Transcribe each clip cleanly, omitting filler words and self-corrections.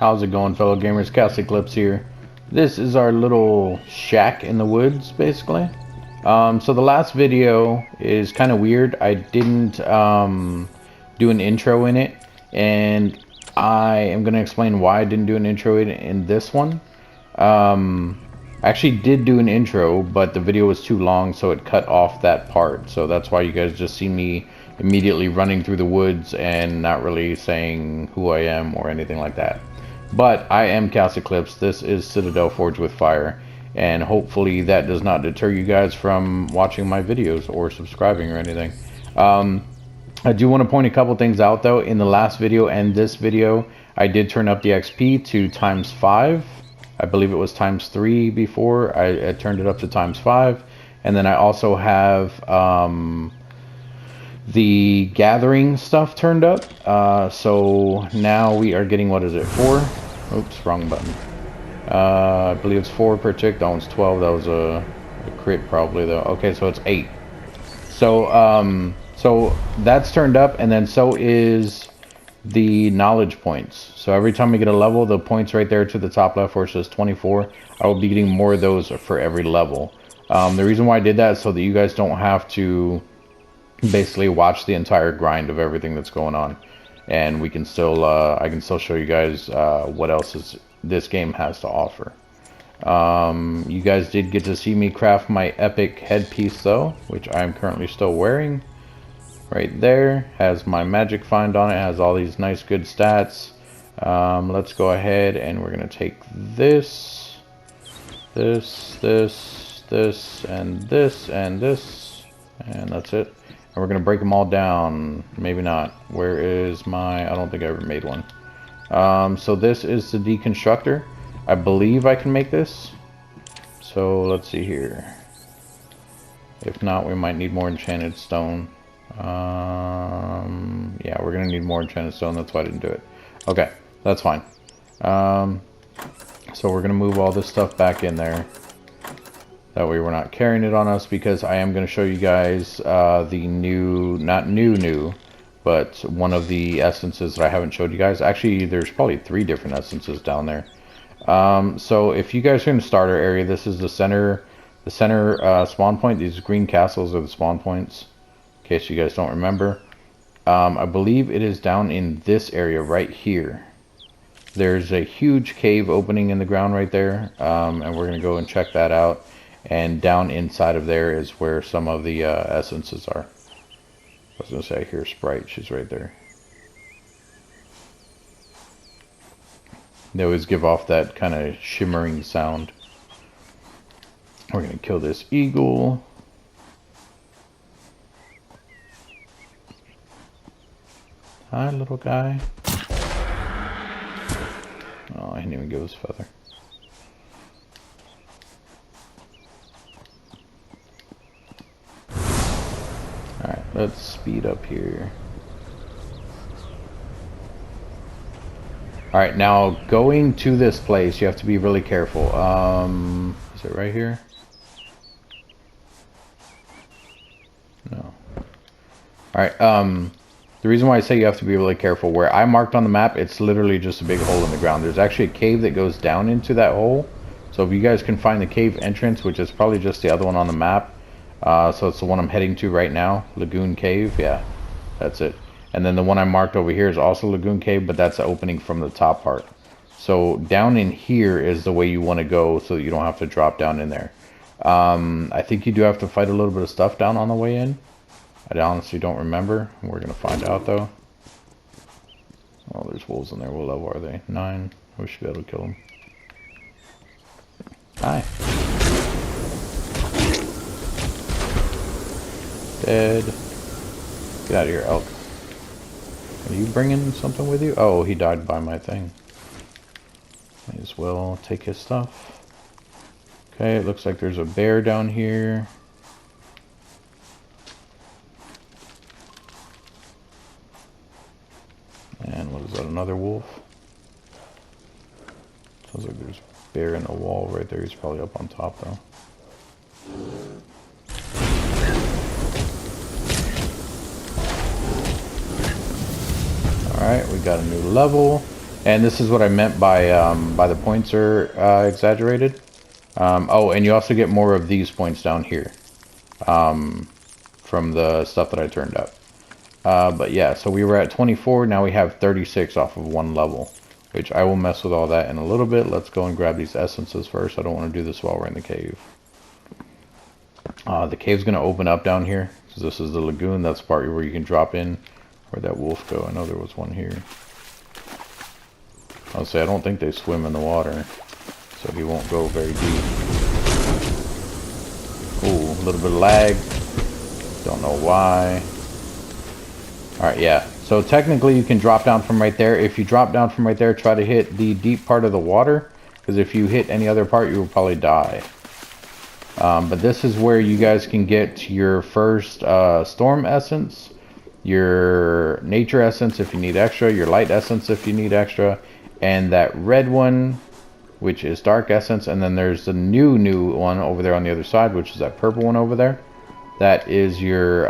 How's it going, fellow gamers? ChaosEclipse here. This is our little shack in the woods, basically. So the last video is kind of weird. I didn't do an intro in it, and I am going to explain why I didn't do an intro in this one. I actually did do an intro, but the video was too long, so it cut off that part. So that's why you guys just see me immediately running through the woods and not really saying who I am or anything like that. But I am ChaosEclipse. This is Citadel Forged with Fire, and hopefully that does not deter you guys from watching my videos or subscribing or anything. I do want to point a couple things out though. In the last video and this video, I did turn up the XP to ×5. I believe it was ×3 before. I turned it up to ×5, and then I also have the gathering stuff turned up. So now we are getting, what is it, 4? Oops, wrong button. I believe it's 4 per tick. That one's 12. That was a crit probably though. Okay, so it's 8. So so that's turned up, and then so is the knowledge points. So every time we get a level, the points right there to the top left where it says 24, I will be getting more of those for every level. The reason why I did that is so that you guys don't have to basically watch the entire grind of everything that's going on, and we can still I can still show you guys what else this game has to offer. You guys did get to see me craft my epic headpiece though, which I'm currently still wearing. Right there has my magic find on it. It has all these nice good stats. Let's go ahead and we're gonna take this, and that's it. And we're gonna break them all down. Maybe not. Where is my... I don't think I ever made one. So this is the deconstructor. I believe I can make this. So let's see here. If not, we might need more enchanted stone. Yeah, we're gonna need more enchanted stone. That's why I didn't do it. Okay, that's fine. So we're gonna move all this stuff back in there. That way we're not carrying it on us, because I am going to show you guys the new, not new, but one of the essences that I haven't showed you guys. Actually, there's probably 3 different essences down there. So if you guys are in the starter area, this is the center spawn point. These green castles are the spawn points, in case you guys don't remember. I believe it is down in this area right here. There's a huge cave opening in the ground right there, and we're going to go and check that out. And down inside of there is where some of the essences are. I was going to say, I hear Sprite. She's right there. They always give off that kind of shimmering sound. We're going to kill this eagle. Hi, little guy. Oh, I didn't even give his feather. Alright, let's speed up here. Alright, now going to this place, you have to be really careful. Is it right here? No. Alright, the reason why I say you have to be really careful, where I marked on the map, it's literally just a big hole in the ground. There's actually a cave that goes down into that hole. So if you guys can find the cave entrance, which is probably just the other one on the map, so it's the one I'm heading to right now, Lagoon Cave. Yeah, that's it. And then the one I marked over here is also Lagoon Cave, but that's the opening from the top part. So down in here is the way you want to go, so that you don't have to drop down in there. I think you do have to fight a little bit of stuff down on the way in. I honestly don't remember. We're going to find out though. Oh, there's wolves in there. What level are they? 9. We should be able to kill them. Hi. Dead. Get out of here, elk. Are you bringing something with you? Oh, he died by my thing. Might as well take his stuff. Okay, it looks like there's a bear down here. And what is that, another wolf? Sounds like there's a bear in the wall right there. He's probably up on top though. Alright, we got a new level. And this is what I meant by the points are exaggerated. Oh, and you also get more of these points down here from the stuff that I turned up. But yeah, so we were at 24, now we have 36 off of one level, which I will mess with all that in a little bit. Let's go and grab these essences first. I don't want to do this while we're in the cave. The cave's going to open up down here. So this is the lagoon. That's the part where you can drop in. Where'd that wolf go? I know there was one here. I'll say I don't think they swim in the water, so he won't go very deep. Ooh, a little bit of lag. Don't know why. Alright, yeah. So technically you can drop down from right there. If you drop down from right there, try to hit the deep part of the water. Because if you hit any other part, you will probably die. But this is where you guys can get your first storm essence. Your nature essence if you need extra. Your light essence if you need extra. And that red one, which is dark essence. And then there's the new one over there on the other side, which is that purple one over there. That is your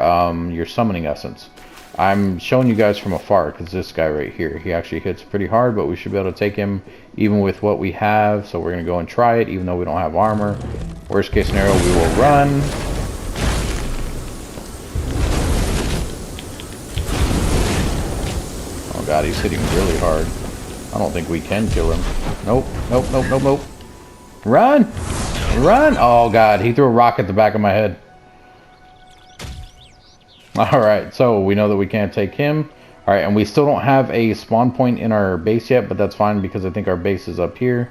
summoning essence. I'm showing you guys from afar because this guy right here, he actually hits pretty hard, but we should be able to take him even with what we have. So we're going to go and try it, even though we don't have armor. Worst case scenario, we will run. Oh god, he's hitting really hard. I don't think we can kill him. Nope, nope, nope, nope, nope. Run! Run! Oh god, he threw a rock at the back of my head. Alright, so we know that we can't take him. Alright, and we still don't have a spawn point in our base yet, but that's fine because I think our base is up here.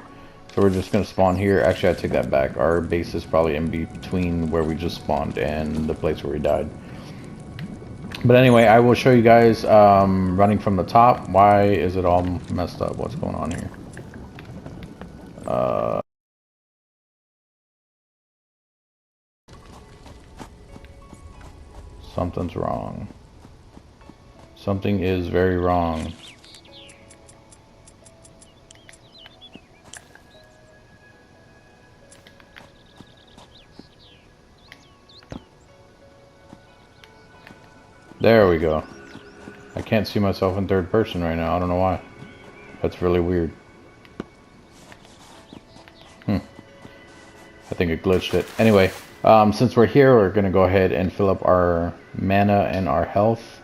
So we're just going to spawn here. Actually, I take that back. Our base is probably in between where we just spawned and the place where we died. But anyway, I will show you guys running from the top. Why is it all messed up? What's going on here? Something's wrong. Something is very wrong. There we go. I can't see myself in third person right now. I don't know why. That's really weird. I think it glitched it. Anyway, since we're here, we're going to go ahead and fill up our mana and our health.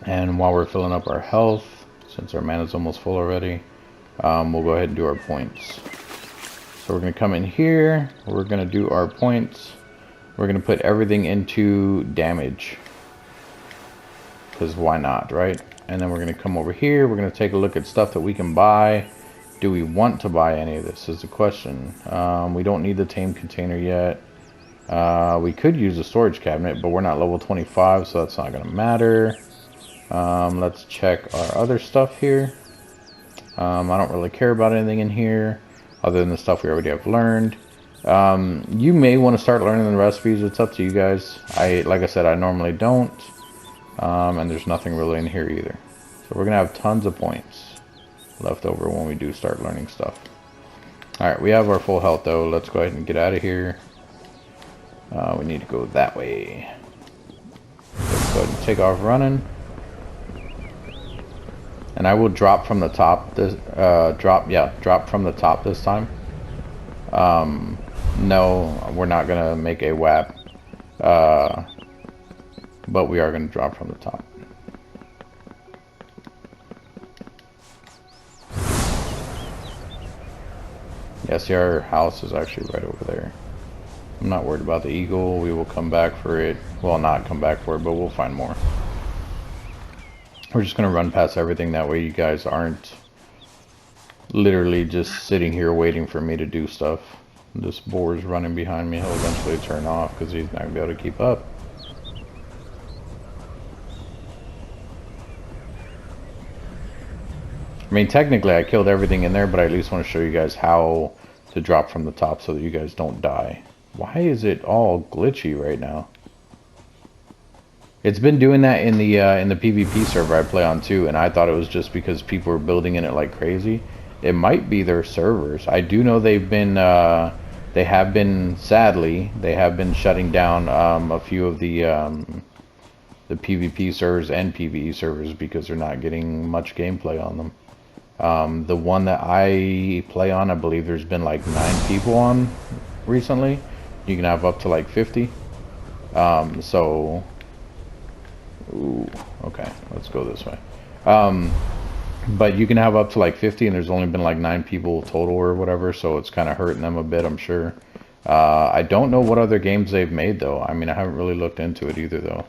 And while we're filling up our health, since our mana is almost full already, we'll go ahead and do our points. So we're going to come in here. We're going to do our points. We're going to put everything into damage. Because why not, right? And then we're going to come over here. We're going to take a look at stuff that we can buy. Do we want to buy any of this is the question. We don't need the tame container yet. We could use a storage cabinet, but we're not level 25, so that's not going to matter. Let's check our other stuff here. I don't really care about anything in here other than the stuff we already have learned. You may want to start learning the recipes. It's up to you guys. Like I said, I normally don't. And there's nothing really in here either. So we're going to have tons of points left over when we do start learning stuff. Alright, we have our full health though. Let's go ahead and get out of here. We need to go that way. Let's go ahead and take off running. And I will drop from the top this drop from the top this time. No, we're not gonna make a WAP. But we are gonna drop from the top. Yeah, see, our house is actually right over there. I'm not worried about the eagle. We will come back for it. Well, not come back for it, but we'll find more. We're just going to run past everything. That way you guys aren't literally just sitting here waiting for me to do stuff. This boar's running behind me. He'll eventually turn off because he's not going to be able to keep up. I mean, technically I killed everything in there, but I at least want to show you guys how to drop from the top so that you guys don't die. Why is it all glitchy right now? It's been doing that in the PvP server I play on too, and I thought it was just because people were building in it like crazy. It might be their servers. I do know they've been, sadly, they have been shutting down a few of the the PvP servers and PvE servers because they're not getting much gameplay on them. The one that I play on, I believe there's been like 9 people on recently. You can have up to like 50. So, ooh, okay, let's go this way. But you can have up to like 50, and there's only been like 9 people total or whatever, so it's kind of hurting them a bit, I'm sure. I don't know what other games they've made though. I mean, I haven't really looked into it either though.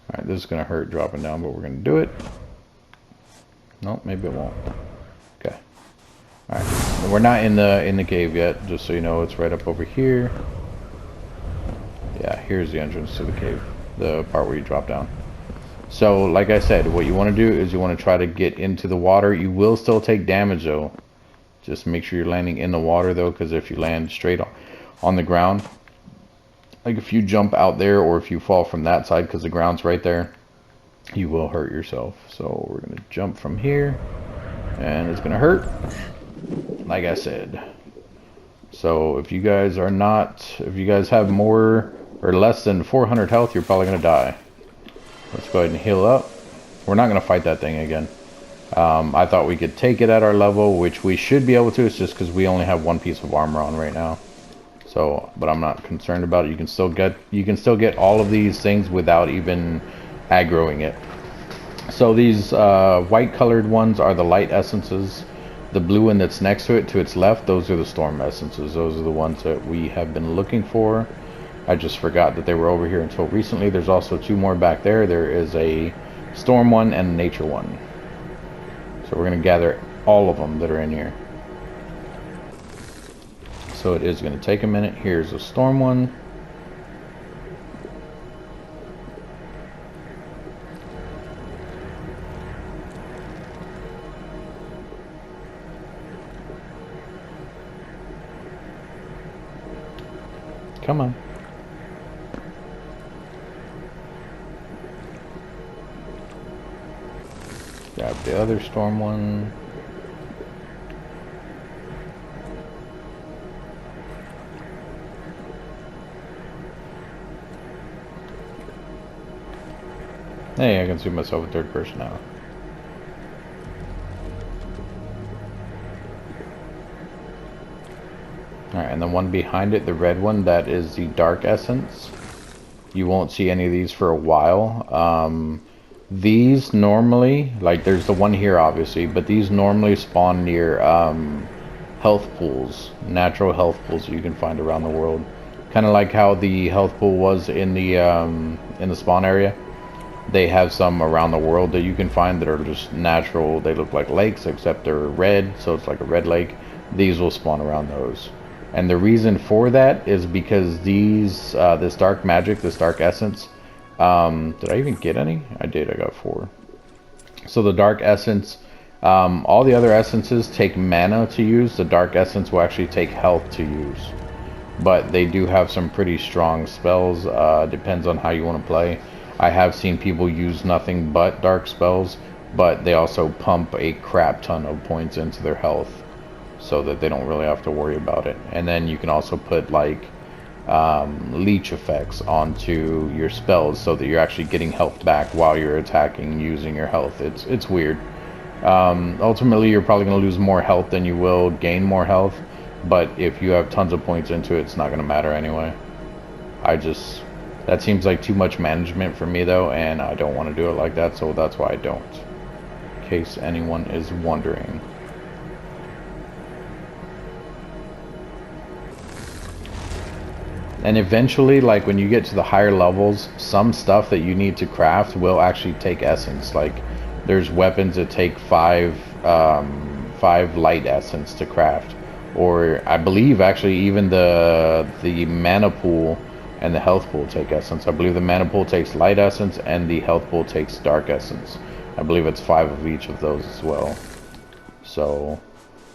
Alright, this is gonna hurt dropping down, but we're gonna do it. Nope, maybe it won't. Okay. Alright. We're not in the cave yet, just so you know. It's right up over here. Yeah, here's the entrance to the cave. The part where you drop down. So, like I said, what you want to do is you want to try to get into the water. You will still take damage though. Just make sure you're landing in the water though, because if you land straight on the ground, like if you jump out there or if you fall from that side because the ground's right there, you will hurt yourself. So we're going to jump from here, and it's going to hurt, like I said. So if you guys have more or less than 400 health, you're probably going to die. Let's go ahead and heal up. We're not going to fight that thing again. I thought we could take it at our level, which we should be able to. It's just because we only have 1 piece of armor on right now. So, but I'm not concerned about it. You can still get all of these things without even aggroing it. So these white colored ones are the light essences. The blue one that's next to it, to its left, those are the storm essences. Those are the ones that we have been looking for. I just forgot that they were over here until recently. There's also 2 more back there. There is a storm one and a nature one. So we're going to gather all of them that are in here. So it is going to take a minute. Here's a storm one. Come on. Grab the other storm one. Hey, I can see myself in 3rd person now. Alright, and the one behind it, the red one, that is the dark essence. You won't see any of these for a while. These normally, like there's the one here obviously, but these normally spawn near health pools, natural health pools you can find around the world. Kind of like how the health pool was in the spawn area. They have some around the world that you can find that are just natural. They look like lakes, except they're red, so it's like a red lake. These will spawn around those. And the reason for that is because these, this dark magic, this dark essence, did I even get any? I did, I got 4. So the dark essence, all the other essences take mana to use. The dark essence will actually take health to use. But they do have some pretty strong spells, depends on how you want to play. I have seen people use nothing but dark spells, but they also pump a crap ton of points into their health, so that they don't really have to worry about it. And then you can also put like leech effects onto your spells so that you're actually getting health back while you're attacking using your health. It's weird. Ultimately, you're probably going to lose more health than you will gain more health, but if you have tons of points into it, it's not going to matter anyway. That seems like too much management for me though, and I don't want to do it like that, so that's why I don't. In case anyone is wondering. And eventually, like when you get to the higher levels, some stuff that you need to craft will actually take essence. Like there's weapons that take 5 light essence to craft, or I believe actually even the mana pool and the health pool take essence. I believe the mana pool takes light essence and the health pool takes dark essence. I believe it's 5 of each of those as well. So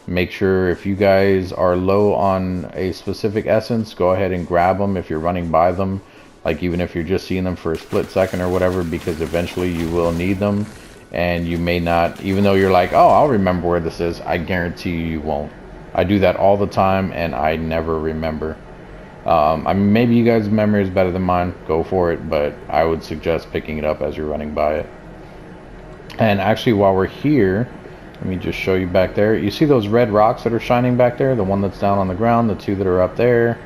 make sure if you guys are low on a specific essence, go ahead and grab them if you're running by them. Like even if you're just seeing them for a split second or whatever, because eventually you will need them. And you may not, even though you're like, oh, I'll remember where this is, I guarantee you won't. I do that all the time and I never remember. I mean, maybe you guys' memory is better than mine. Go for it, but I would suggest picking it up as you're running by it. And actually, while we're here, let me just show you back there. You see those red rocks that are shining back there? The one that's down on the ground, the two that are up there.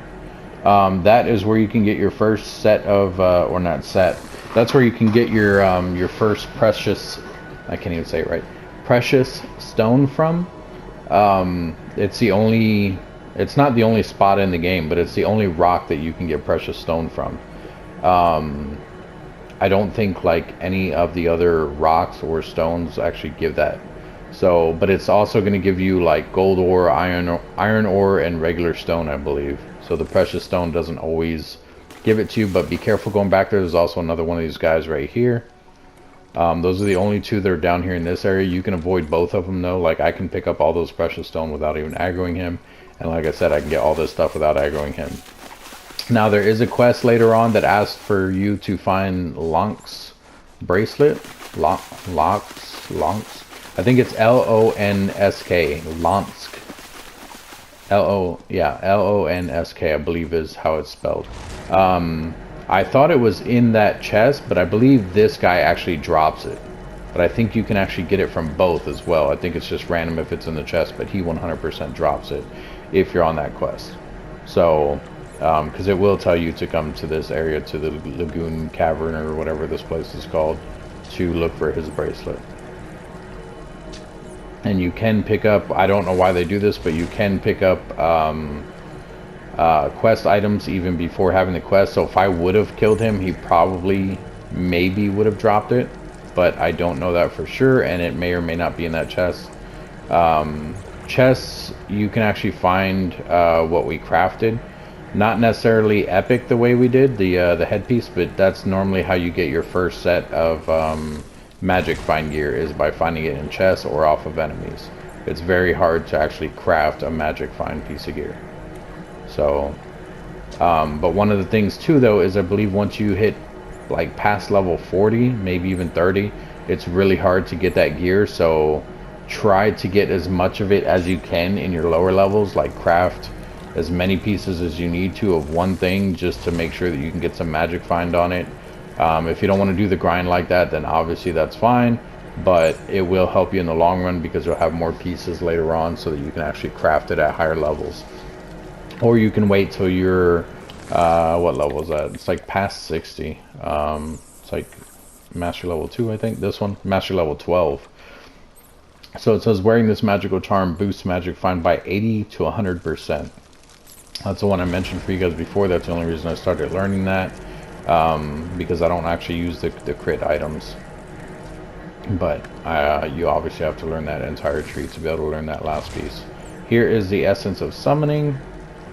That is where you can get your first set of, or not set. That's where you can get your first precious. I can't even say it right. Precious stone from. It's the only. It's not the only spot in the game, but it's the only rock that you can get precious stone from. I don't think like any of the other rocks or stones actually give that. So, but it's also going to give you like gold ore, iron ore, and regular stone, I believe. So the precious stone doesn't always give it to you, but be careful going back there. There's also another one of these guys right here. Those are the only two that are down here in this area. You can avoid both of them though. Like I can pick up all those precious stone without even aggroing him. And like I said, I can get all this stuff without aggroing him. Now there is a quest later on that asks for you to find Lonk's bracelet. Lonks. I think it's L-O-N-S-K. Lonsk. L-O-N-S-K, I believe is how it's spelled. I thought it was in that chest, but I believe this guy actually drops it. But I think you can actually get it from both as well. I think it's just random if it's in the chest, but he 100% drops it if you're on that quest. So, because it will tell you to come to this area, to the Lagoon Cavern or whatever this place is called, to look for his bracelet. And you can pick up, I don't know why they do this, but you can pick up quest items even before having the quest. So if I would have killed him, he probably maybe would have dropped it, but I don't know that for sure, and it may or may not be in that chest. Chests, you can actually find what we crafted. Not necessarily epic the way we did the headpiece, but that's normally how you get your first set of magic find gear, is by finding it in chests or off of enemies. It's very hard to actually craft a magic find piece of gear. So, but one of the things too though is I believe once you hit like past level 40, maybe even 30, it's really hard to get that gear. So try to get as much of it as you can in your lower levels, like craft as many pieces as you need to of one thing, just to make sure that you can get some magic find on it. If you don't want to do the grind like that, then obviously that's fine, but it will help you in the long run because you'll have more pieces later on so that you can actually craft it at higher levels. Or you can wait till you're what level is that? It's like past 60. It's like master level 2, I think. This one, master level 12. So it says wearing this magical charm boosts magic find by 80 to 100%. That's the one I mentioned for you guys before. That's the only reason I started learning that, because I don't actually use the crit items. But you obviously have to learn that entire tree to be able to learn that last piece. Here is the essence of summoning.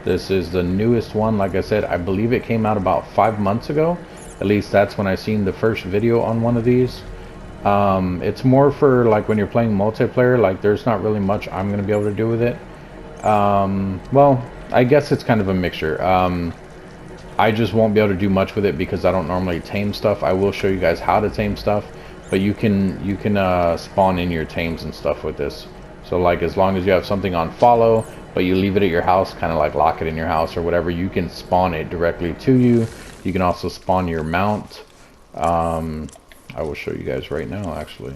This is the newest one. Like I said, I believe it came out about 5 months ago. At least that's when I seen the first video on one of these. It's more for like when you're playing multiplayer. Like there's not really much I'm going to be able to do with it. Well, I guess it's kind of a mixture. I just won't be able to do much with it because I don't normally tame stuff. I will show you guys how to tame stuff, but you can spawn in your tames and stuff with this. So like as long as you have something on follow, but you leave it at your house, kind of like lock it in your house or whatever, you can spawn it directly to you. You can also spawn your mount. I will show you guys right now actually.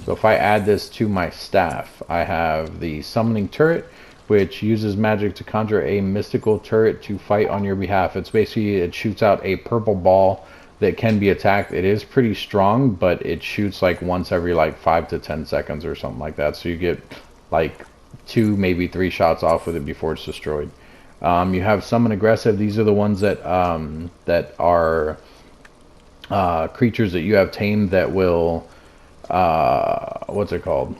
So if I add this to my staff, I have the summoning turret, which uses magic to conjure a mystical turret to fight on your behalf. It's basically, it shoots out a purple ball that can be attacked. It is pretty strong, but it shoots like once every like 5 to 10 seconds or something like that. So you get like 2, maybe 3 shots off with it before it's destroyed. You have summon aggressive. These are the ones that are creatures that you have tamed that will what's it called?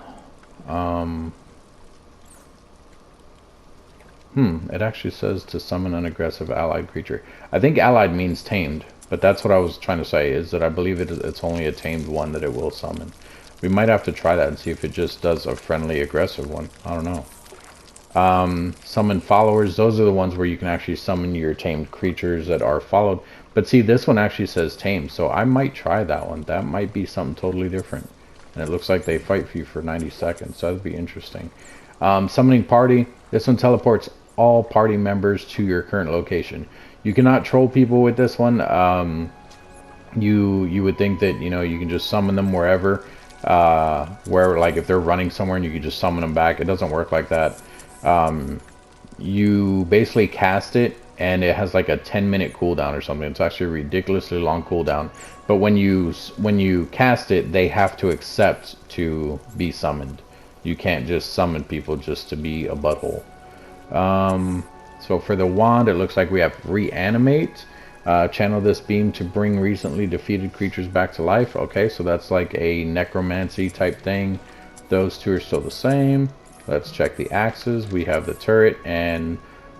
It actually says to summon an aggressive allied creature. I think allied means tamed, but that's what I was trying to say, is that I believe it's only a tamed one that it will summon. We might have to try that and see if it just does a friendly aggressive one. I don't know. Summon followers. Those are the ones where you can actually summon your tamed creatures that are followed. But see, this one actually says tamed, so I might try that one. That might be something totally different. And it looks like they fight for you for 90 seconds, so that'd be interesting. Summoning party. This one teleports all party members to your current location. You cannot troll people with this one. You would think that, you know, you can just summon them wherever, where, like, if they're running somewhere and you can just summon them back. It doesn't work like that. You basically cast it and it has like a 10-minute cooldown or something. It's actually a ridiculously long cooldown. But when you cast it, they have to accept to be summoned. You can't just summon people just to be a butthole. So for the wand, it looks like we have reanimate. Channel this beam to bring recently defeated creatures back to life. Okay, so that's like a necromancy type thing. Those two are still the same. Let's check the axes. We have the turret, and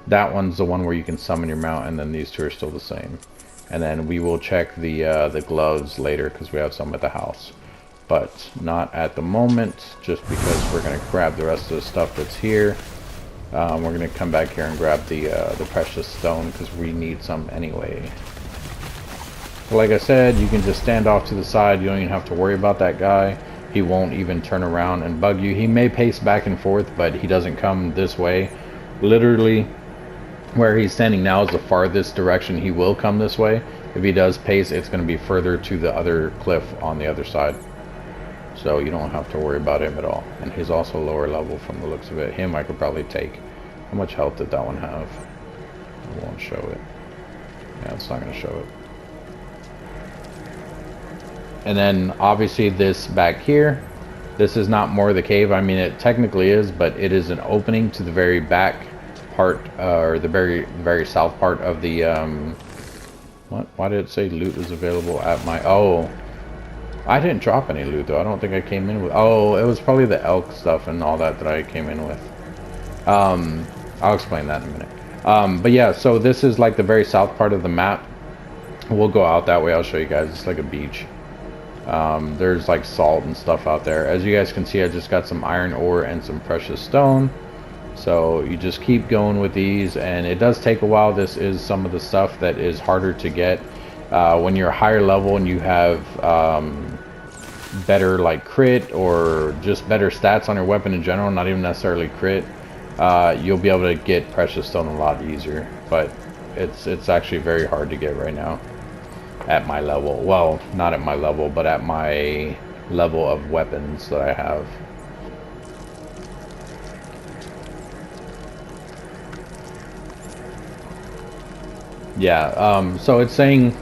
that one's the one where you can summon your mount, and then these two are still the same. And then we will check the gloves later because we have some at the house. But not at the moment, just because we're going to grab the rest of the stuff that's here. We're going to come back here and grab the precious stone because we need some anyway. But like I said, you can just stand off to the side. You don't even have to worry about that guy. He won't even turn around and bug you. He may pace back and forth, but he doesn't come this way. Literally, where he's standing now is the farthest direction he will come this way. If he does pace, it's going to be further to the other cliff on the other side. So you don't have to worry about him at all. And he's also lower level from the looks of it. Him I could probably take. How much health did that one have? It won't show it. Yeah, it's not going to show it. And then obviously this back here, this is not more of the cave. I mean, it technically is, but it is an opening to the very back part, or the very south part of the what? Why did it say loot is available at my... Oh, I didn't drop any loot though. I don't think I came in with... Oh, it was probably the elk stuff and all that I came in with. I'll explain that in a minute. But yeah, so this is like the very south part of the map. We'll go out that way. I'll show you guys. It's like a beach. There's like salt and stuff out there. As you guys can see, I just got some iron ore and some precious stone. So you just keep going with these, and it does take a while. This is some of the stuff that is harder to get. When you're higher level and you have better like crit or just better stats on your weapon in general, not even necessarily crit, you'll be able to get precious stone a lot easier. But it's actually very hard to get right now at my level. Well, not at my level, but at my level of weapons that I have. Yeah, so it's saying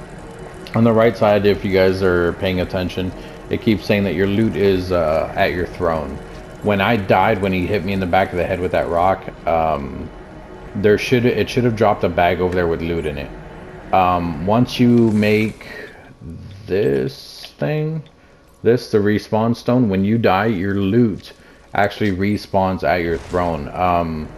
on the right side, if you guys are paying attention, it keeps saying that your loot is at your throne. When I died, when he hit me in the back of the head with that rock, it should have dropped a bag over there with loot in it. Once you make this thing, the respawn stone, when you die, your loot actually respawns at your throne.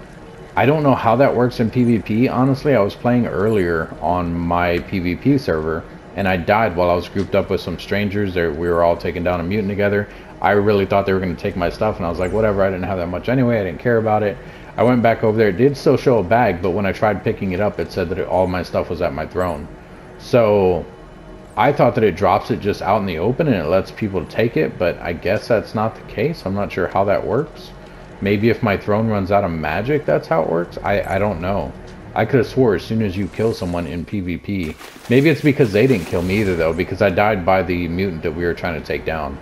I don't know how that works in PvP, honestly. I was playing earlier on my PvP server, and I died while I was grouped up with some strangers. We were all taking down a mutant together. I really thought they were going to take my stuff, and I was like, whatever, I didn't have that much anyway, I didn't care about it. I went back over there. It did still show a bag, but when I tried picking it up, it said that all my stuff was at my throne. So I thought that it drops it just out in the open and it lets people take it, but I guess that's not the case. I'm not sure how that works. Maybe if my throne runs out of magic, that's how it works. I don't know. I could have swore as soon as you kill someone in PvP. Maybe it's because they didn't kill me either, though, because I died by the mutant that we were trying to take down.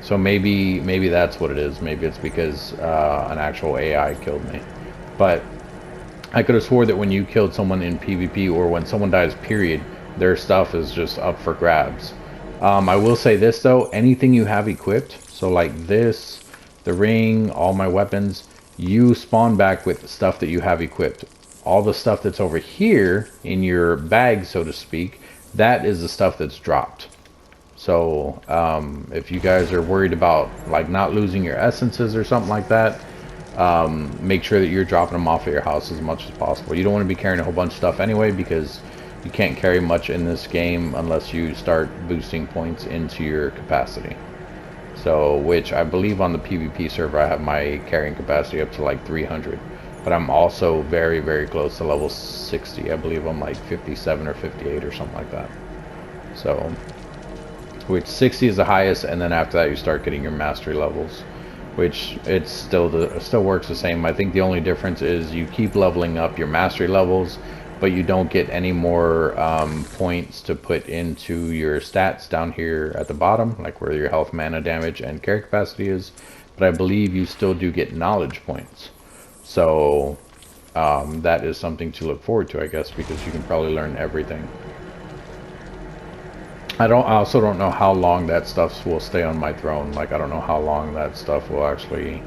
So maybe that's what it is. Maybe it's because an actual AI killed me. But I could have swore that when you killed someone in PvP, or when someone dies, period, their stuff is just up for grabs. I will say this, though. Anything you have equipped, so like this, the ring, all my weapons, you spawn back with stuff that you have equipped. All the stuff that's over here in your bag, so to speak, that is the stuff that's dropped. So if you guys are worried about like not losing your essences or something like that, make sure that you're dropping them off at your house as much as possible. You don't want to be carrying a whole bunch of stuff anyway, because you can't carry much in this game unless you start boosting points into your capacity. So, which I believe on the PvP server I have my carrying capacity up to like 300. But I'm also very, very close to level 60. I believe I'm like 57 or 58 or something like that. So, which 60 is the highest, and then after that you start getting your mastery levels. which it's still works the same. I think the only difference is you keep leveling up your mastery levels, but you don't get any more points to put into your stats down here at the bottom, like where your health, mana, damage, and character capacity is. But I believe you still do get knowledge points. So that is something to look forward to, I guess, because you can probably learn everything. I also don't know how long that stuff will stay on my throne. Like, I don't know how long that stuff will actually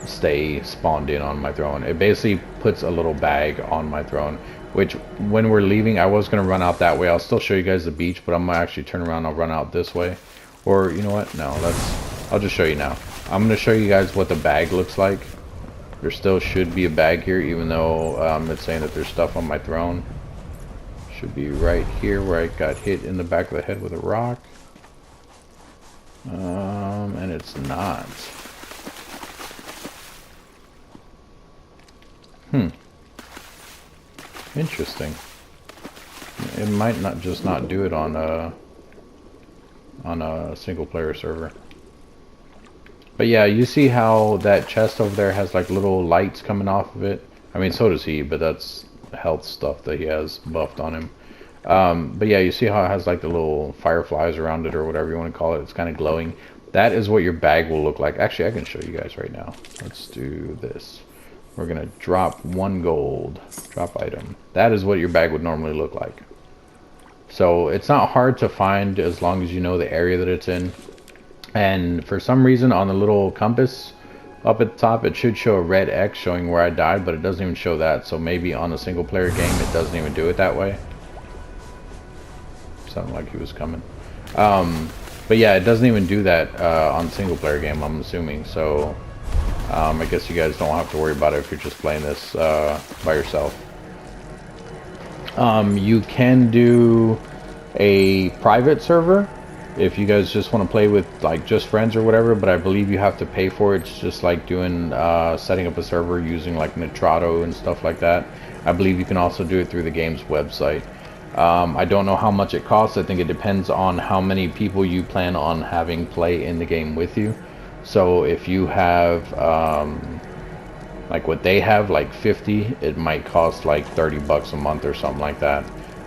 stay spawned in on my throne. It basically puts a little bag on my throne, which when we're leaving, I was going to run out that way. I'll still show you guys the beach, but I'm going to actually turn around. I'll run out this way. Or, you know what? No, I'll just show you now. I'm going to show you guys what the bag looks like. There still should be a bag here, even though it's saying that there's stuff on my throne. Should be right here where I got hit in the back of the head with a rock. And it's not. Interesting. It might not just not do it on a single player server. But yeah, you see how that chest over there has like little lights coming off of it? I mean, so does he, but that's health stuff that he has buffed on him. But yeah, you see how it has like the little fireflies around it, or whatever you want to call it. It's kind of glowing. That is what your bag will look like. Actually, I can show you guys right now. Let's do this. We're gonna drop 1 gold. Drop item. That is what your bag would normally look like. So it's not hard to find as long as you know the area that it's in. And for some reason on the little compass up at the top, it should show a red X showing where I died, but it doesn't even show that. So maybe on a single player game it doesn't even do it that way. Sounded like he was coming. But yeah, it doesn't even do that on single player game, I'm assuming. So I guess you guys don't have to worry about it if you're just playing this by yourself. You can do a private server if you guys just want to play with like just friends or whatever, but I believe you have to pay for it. It's just like doing setting up a server using like Nitrado and stuff like that. I believe you can also do it through the game's website. I don't know how much it costs. I think it depends on how many people you plan on having play in the game with you. So if you have like what they have, like 50, it might cost like 30 bucks a month or something like that.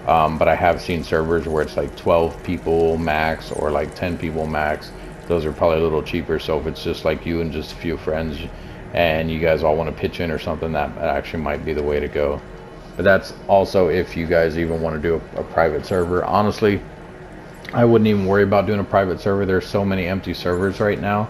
But I have seen servers where it's like 12 people max or like 10 people max. Those are probably a little cheaper. So if it's just like you and just a few friends and you guys all want to pitch in or something, that actually might be the way to go. But that's also if you guys even want to do a private server. Honestly, I wouldn't even worry about doing a private server. There's so many empty servers right now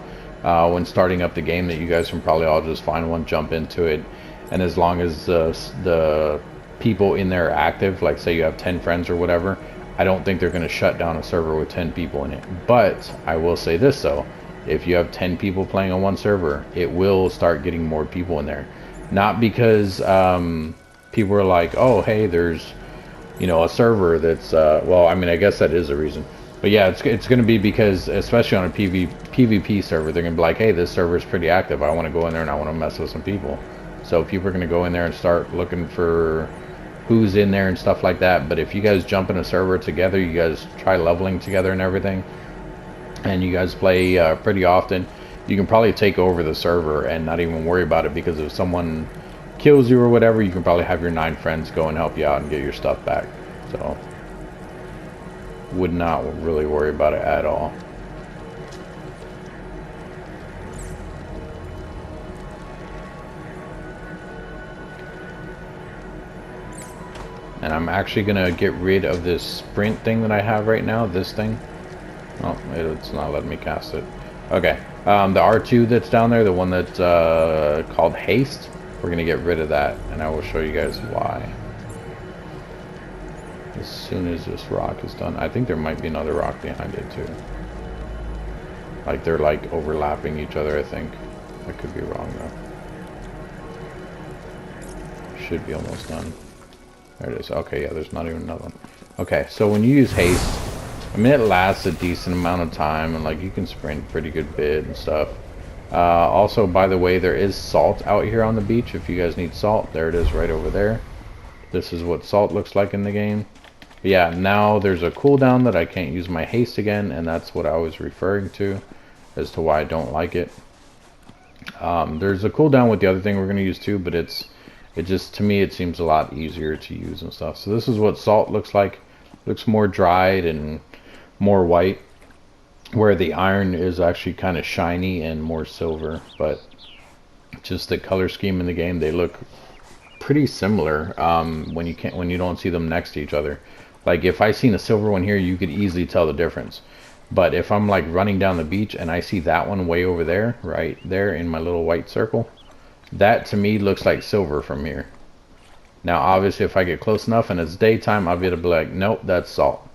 when starting up the game that you guys can probably all just find one, jump into it. And as long as the people in there are active, like say you have 10 friends or whatever, I don't think they're going to shut down a server with 10 people in it. But I will say this though, if you have 10 people playing on one server, it will start getting more people in there. Not because people are like, oh hey, there's, you know, a server that's well, I mean, I guess that is a reason. But yeah, it's going to be because, especially on a PvP server, they're going to be like, hey, this server is pretty active, I want to go in there and I want to mess with some people. So people are going to go in there and start looking for who's in there and stuff like that. But if you guys jump in a server together, you guys try leveling together and everything, and you guys play pretty often, you can probably take over the server and not even worry about it, because if someone kills you or whatever, you can probably have your 9 friends go and help you out and get your stuff back. So would not really worry about it at all. And I'm actually gonna get rid of this sprint thing that I have right now, this thing. Oh, it's not letting me cast it. Okay, the R2 that's down there, the one that's called haste, we're gonna get rid of that, and I will show you guys why as soon as this rock is done. I think there might be another rock behind it too. Like they're like overlapping each other, I think. I could be wrong though. Should be almost done. There it is. Okay, yeah, there's not even another one. Okay, so when you use haste, I mean, it lasts a decent amount of time, and like you can sprint a pretty good bit and stuff. Also, by the way, there is salt out here on the beach. If you guys need salt, there it is right over there. This is what salt looks like in the game. But yeah, now there's a cooldown that I can't use my haste again, and that's what I was referring to. as to why I don't like it. There's a cooldown with the other thing we're going to use too, but it just, to me, it seems a lot easier to use and stuff. So this is what salt looks like. Looks more dried and more white, where the iron is actually kind of shiny and more silver. But just the color scheme in the game, they look pretty similar when you don't see them next to each other. Like if I seen a silver one here, you could easily tell the difference. But if I'm like running down the beach and I see that one way over there, right there in my little white circle, that to me looks like silver from here. Now obviously if I get close enough and it's daytime, I'll be able to be like, nope, that's salt.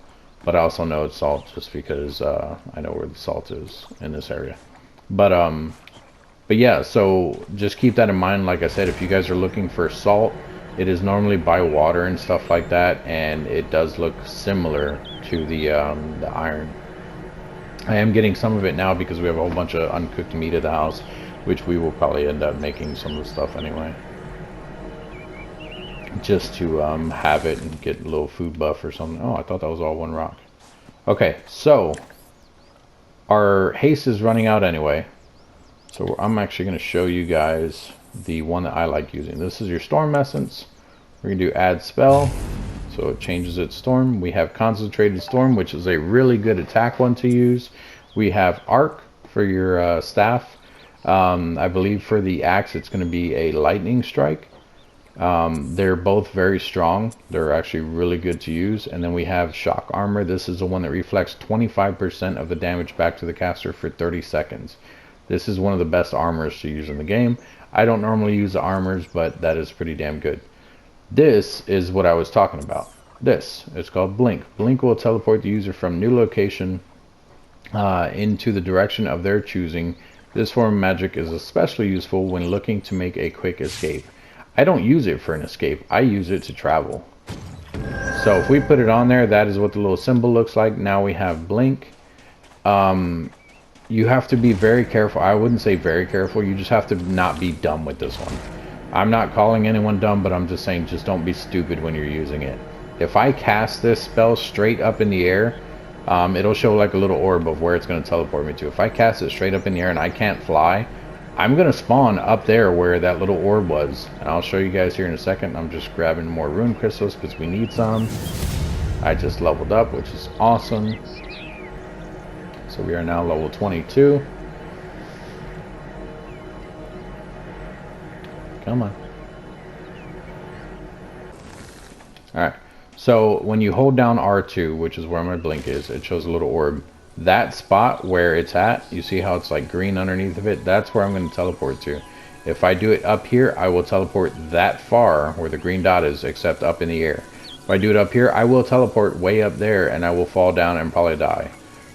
But I also know it's salt just because I know where the salt is in this area. But yeah, so just keep that in mind. Like I said, if you guys are looking for salt, it is normally by water and stuff like that, and it does look similar to the iron. I am getting some of it now because we have a whole bunch of uncooked meat at the house, which we will probably end up making some of the stuff anyway. Just to have it and get a little food buff or something. Oh, I thought that was all one rock. Okay, so our haste is running out anyway. So I'm actually going to show you guys the one that I like using. This is your Storm Essence. We're going to do add spell. So it changes its storm. We have concentrated storm, which is a really good attack one to use. We have arc for your staff. I believe for the axe it's going to be a lightning strike. They're both very strong. They're actually really good to use. And then we have shock armor. This is the one that reflects 25% of the damage back to the caster for 30 seconds. This is one of the best armors to use in the game. I don't normally use the armors, but that is pretty damn good. This is what I was talking about. This is called Blink. Blink will teleport the user from new location into the direction of their choosing. This form of magic is especially useful when looking to make a quick escape. I don't use it for an escape. I use it to travel. So if we put it on there, that is what the little symbol looks like. Now we have Blink. You have to be very careful. I wouldn't say very careful. You just have to not be dumb with this one. I'm not calling anyone dumb, but I'm just saying just don't be stupid when you're using it. If I cast this spell straight up in the air, it'll show like a little orb of where it's going to teleport me to. If I cast it straight up in the air and I can't fly, I'm going to spawn up there where that little orb was. And I'll show you guys here in a second. I'm just grabbing more rune crystals because we need some. I just leveled up, which is awesome. So we are now level 22. Come on. Alright, so when you hold down R2, which is where my blink is, it shows a little orb. That spot where it's at, you see how it's like green underneath of it? That's where I'm going to teleport to. If I do it up here, I will teleport that far where the green dot is, except up in the air. If I do it up here, I will teleport way up there and I will fall down and probably die.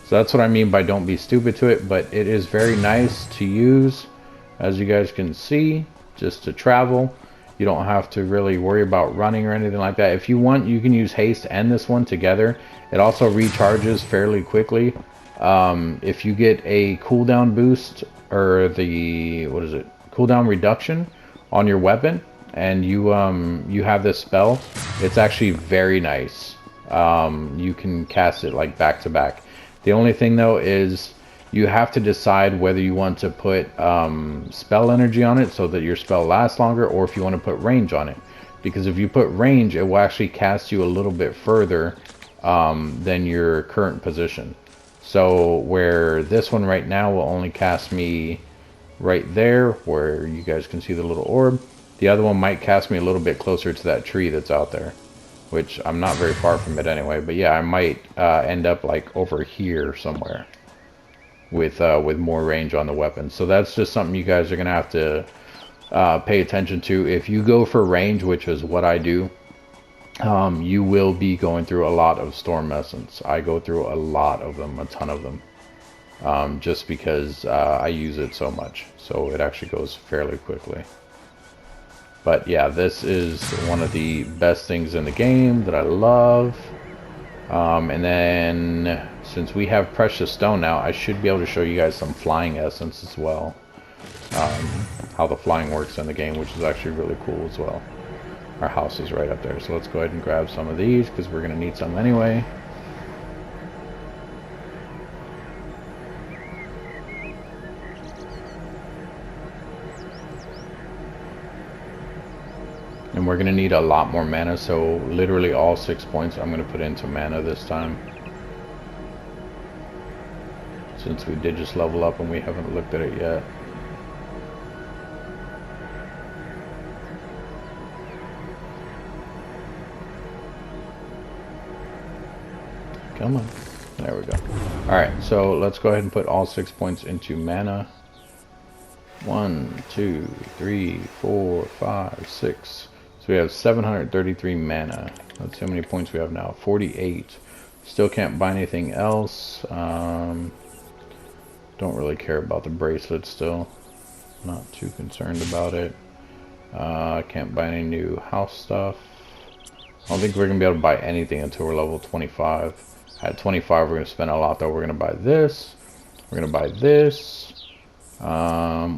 So that's what I mean by don't be stupid to it, but it is very nice to use, as you guys can see. Just to travel. You don't have to really worry about running or anything like that. If you want, you can use haste and this one together. It also recharges fairly quickly. If you get a cooldown boost or the cooldown reduction on your weapon and you have this spell, it's actually very nice. You can cast it like back to back. The only thing though is you have to decide whether you want to put spell energy on it so that your spell lasts longer, or if you want to put range on it. Because if you put range, it will actually cast you a little bit further than your current position. So where this one right now will only cast me right there, where you guys can see the little orb. The other one might cast me a little bit closer to that tree that's out there, which I'm not very far from it anyway. But yeah, I might end up like over here somewhere with more range on the weapon. So that's just something you guys are gonna have to pay attention to. If you go for range, which is what I do, you will be going through a lot of Storm Essence. I go through a lot of them, a ton of them, just because I use it so much. So it actually goes fairly quickly. But yeah, this is one of the best things in the game that I love. And then since we have precious stone now, I should be able to show you guys some flying essence as well. How the flying works in the game, which is actually really cool as well. Our house is right up there, so let's go ahead and grab some of these because we're going to need some anyway. And we're going to need a lot more mana, so literally all 6 points I'm going to put into mana this time. Since we did just level up and we haven't looked at it yet. Come on. There we go. Alright, so let's go ahead and put all 6 points into mana. 1, 2, 3, 4, 5, 6. So we have 733 mana. Let's see how many points we have now. 48. Still can't buy anything else. Don't really care about the bracelet still. Not too concerned about it. Can't buy any new house stuff. I don't think we're going to be able to buy anything until we're level 25. At 25 we're going to spend a lot though. We're going to buy this. We're going to buy this.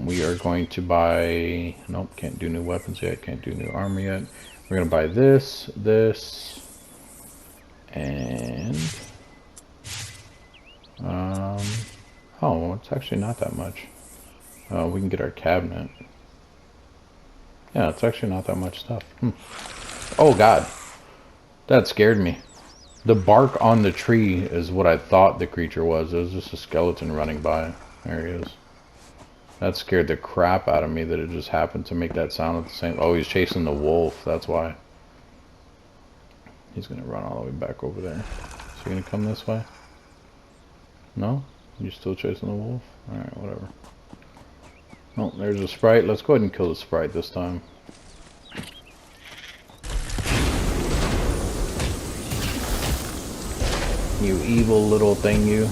We are going to buy... Nope, can't do new weapons yet. Can't do new armor yet. We're going to buy this, this, and... oh, it's actually not that much. We can get our cabinet. Yeah, it's actually not that much stuff. Oh god. That scared me. The bark on the tree is what I thought the creature was. It was just a skeleton running by. There he is. That scared the crap out of me that it just happened to make that sound at the same... Oh, he's chasing the wolf. That's why. He's going to run all the way back over there. Is he going to come this way? No? You still chasing the wolf? Alright, whatever. Oh, there's a sprite. Let's go ahead and kill the sprite this time. You evil little thing, you.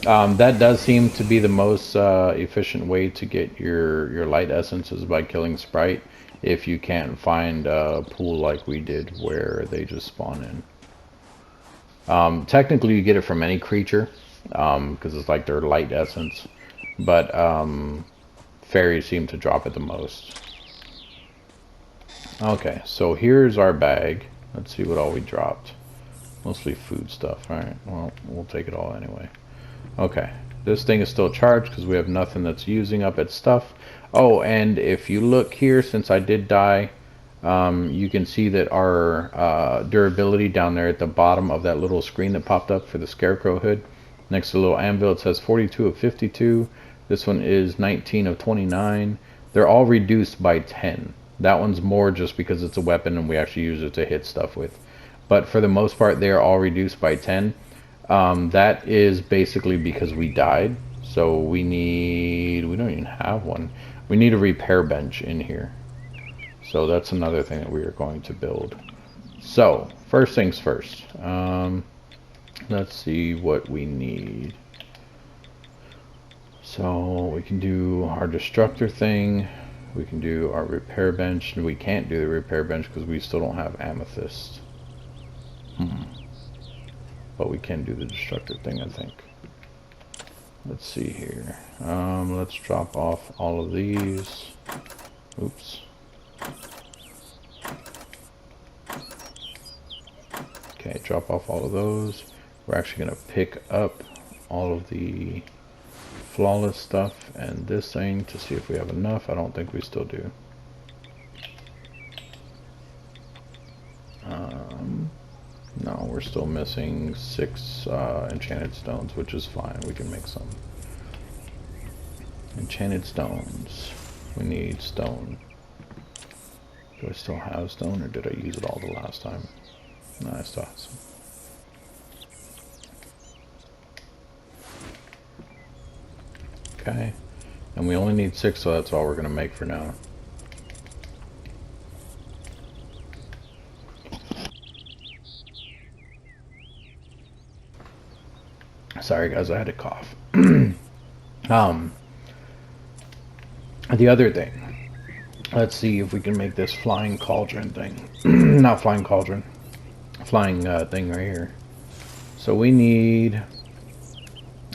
That does seem to be the most efficient way to get your light essences by killing sprite. If you can't find a pool like we did where they just spawn in. Technically you get it from any creature. Because it's like their light essence. But fairies seem to drop it the most. Okay, so here's our bag. Let's see what all we dropped. Mostly food stuff. Alright, well, we'll take it all anyway. Okay, this thing is still charged because we have nothing that's using up its stuff. Oh, and if you look here, since I did die, you can see that our durability down there at the bottom of that little screen that popped up for the scarecrow hood. Next to the little anvil, it says 42 of 52. This one is 19 of 29. They're all reduced by 10. That one's more just because it's a weapon and we actually use it to hit stuff with. But for the most part, they are all reduced by 10. That is basically because we died. So we don't even have one. We need a repair bench in here. So that's another thing that we are going to build. So, first things first. Let's see what we need. So we can do our destructor thing. We can do our repair bench. We can't do the repair bench because we still don't have amethyst. But we can do the destructor thing, I think. Let's see here. Let's drop off all of these. Oops. Okay, drop off all of those. We're actually going to pick up all of the flawless stuff and this thing to see if we have enough. I don't think we still do. No, we're still missing 6 enchanted stones, which is fine. We can make some. Enchanted stones. We need stone. Do I still have stone, or did I use it all the last time? No, I still have some. Okay. And we only need 6, so that's all we're going to make for now. Sorry guys, I had a cough. The other thing. Let's see if we can make this flying cauldron thing. Not flying cauldron. Flying thing right here. So we need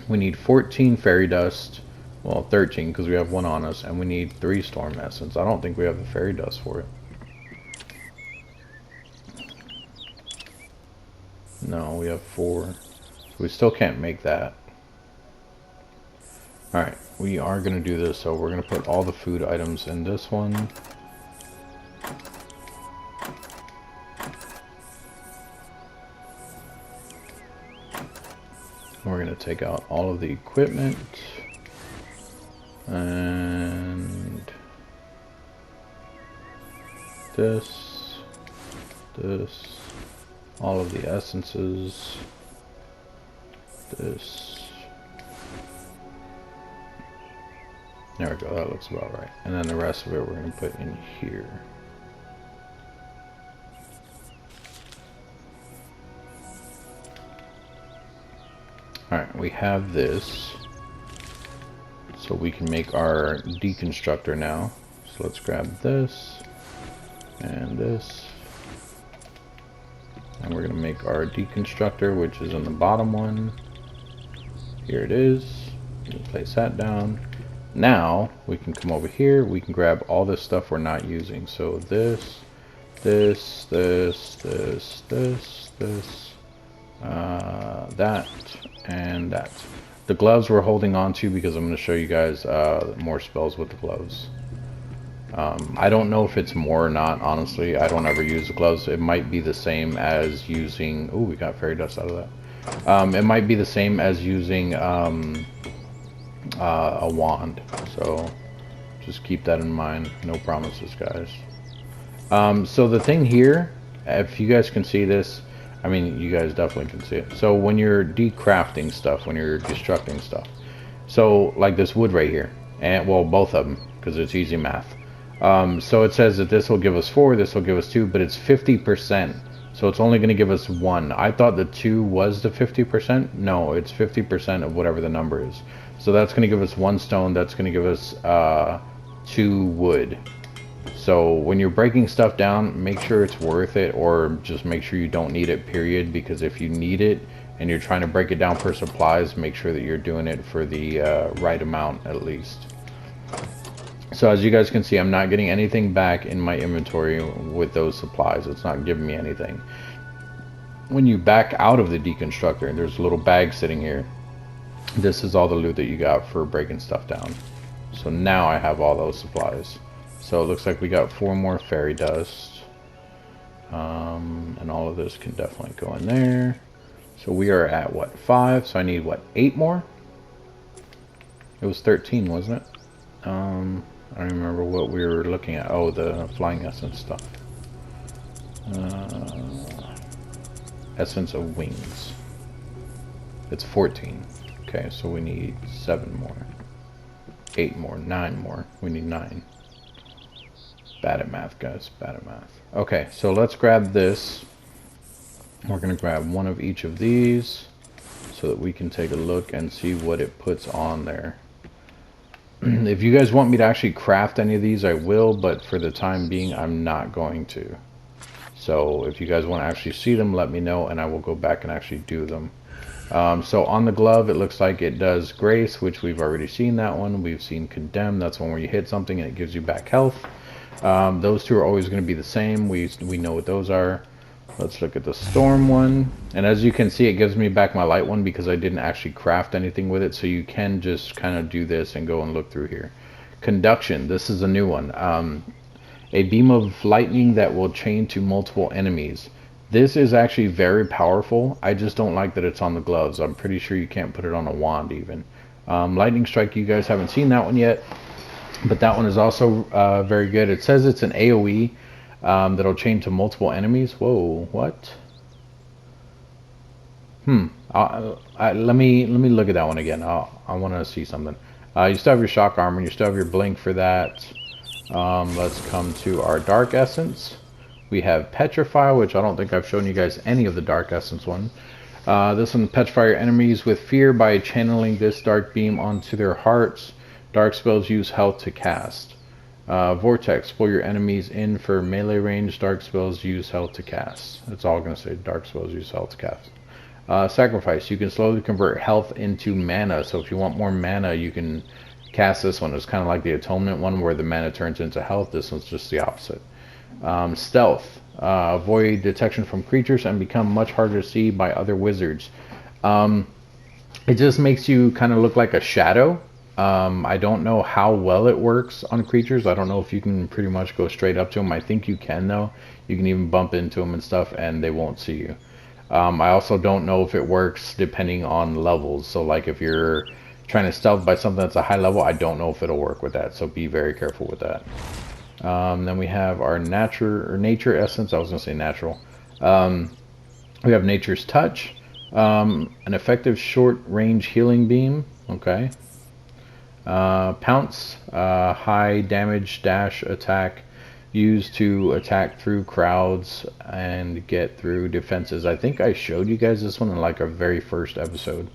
14 fairy dust. Well, 13 because we have one on us, and we need 3 storm essence. I don't think we have the fairy dust for it. No, we have 4. We still can't make that. Alright, we are going to do this. So we're going to put all the food items in this one. We're going to take out all of the equipment. And this, all of the essences, this. There we go, that looks about right. And then the rest of it we're going to put in here. Alright, we have this. So we can make our deconstructor now. So let's grab this and this. And we're going to make our deconstructor, which is in the bottom one. Here it is. Place that down. Now we can come over here. We can grab all this stuff we're not using. So this, that, and that. The gloves we're holding on to because I'm going to show you guys more spells with the gloves. I don't know if it's more or not, honestly. I don't ever use the gloves. It might be the same as using... Oh, we got fairy dust out of that. It might be the same as using a wand. So just keep that in mind. No promises, guys. So the thing here, if you guys can see this, I mean, you guys definitely can see it. So when you're decrafting stuff, when you're destructing stuff, so like this wood right here, and well, both of them, because it's easy math. So it says that this will give us 4, this will give us 2, but it's 50%. So it's only going to give us 1. I thought the 2 was the 50%. No, it's 50% of whatever the number is. So that's going to give us 1 stone. That's going to give us 2 wood. So when you're breaking stuff down, make sure it's worth it, or just make sure you don't need it, period. Because if you need it and you're trying to break it down for supplies, make sure that you're doing it for the right amount at least. So as you guys can see, I'm not getting anything back in my inventory with those supplies. It's not giving me anything. When you back out of the deconstructor, there's a little bag sitting here. This is all the loot that you got for breaking stuff down. So now I have all those supplies. So it looks like we got 4 more fairy dust. And all of this can definitely go in there. So we are at, what, 5? So I need, what, 8 more? It was 13, wasn't it? I don't remember what we were looking at. Oh, the flying essence stuff. Essence of wings. It's 14. Okay, so we need 7 more. 8 more. 9 more. We need 9. Bad at math, guys. Bad at math. Okay, so let's grab this. We're going to grab one of each of these so that we can take a look and see what it puts on there. If you guys want me to actually craft any of these, I will, but for the time being, I'm not going to. So if you guys want to actually see them, let me know, and I will go back and actually do them. So on the glove, it looks like it does Grace, which we've already seen that one. We've seen Condemn. That's one where you hit something and it gives you back health. Those two are always going to be the same. We know what those are. Let's look at the Storm one. And as you can see, it gives me back my light one because I didn't actually craft anything with it. So you can just kind of do this and go and look through here. Conduction. This is a new one. A beam of lightning that will chain to multiple enemies. This is actually very powerful. I just don't like that it's on the gloves. I'm pretty sure you can't put it on a wand even. Lightning Strike, you guys haven't seen that one yet. But that one is also very good. It says it's an AoE. That'll chain to multiple enemies. Whoa, what? Let me look at that one again. I want to see something. You still have your shock armor. You still have your blink for that. Let's come to our dark essence. We have Petrify, which I don't think I've shown you guys any of the dark essence one. This one, petrify your enemies with fear by channeling this dark beam onto their hearts. Dark spells use health to cast. Vortex, pull your enemies in for melee range. Dark spells use health to cast. That's all I'm going to say. Dark spells use health to cast. Sacrifice, you can slowly convert health into mana. So if you want more mana, you can cast this one. It's kind of like the Atonement one where the mana turns into health. This one's just the opposite. Stealth, avoid detection from creatures and become much harder to see by other wizards. It just makes you kind of look like a shadow. I don't know how well it works on creatures. I don't know if you can pretty much go straight up to them. I think you can though. You can even bump into them and stuff and they won't see you. I also don't know if it works depending on levels. So like if you're trying to stealth by something that's a high level, I don't know if it'll work with that. So be very careful with that. Then we have our nature essence. I was gonna say natural. We have nature's touch, an effective short range healing beam. Okay. Pounce, high damage dash attack, used to attack through crowds and get through defenses. I think I showed you guys this one in like our very first episode.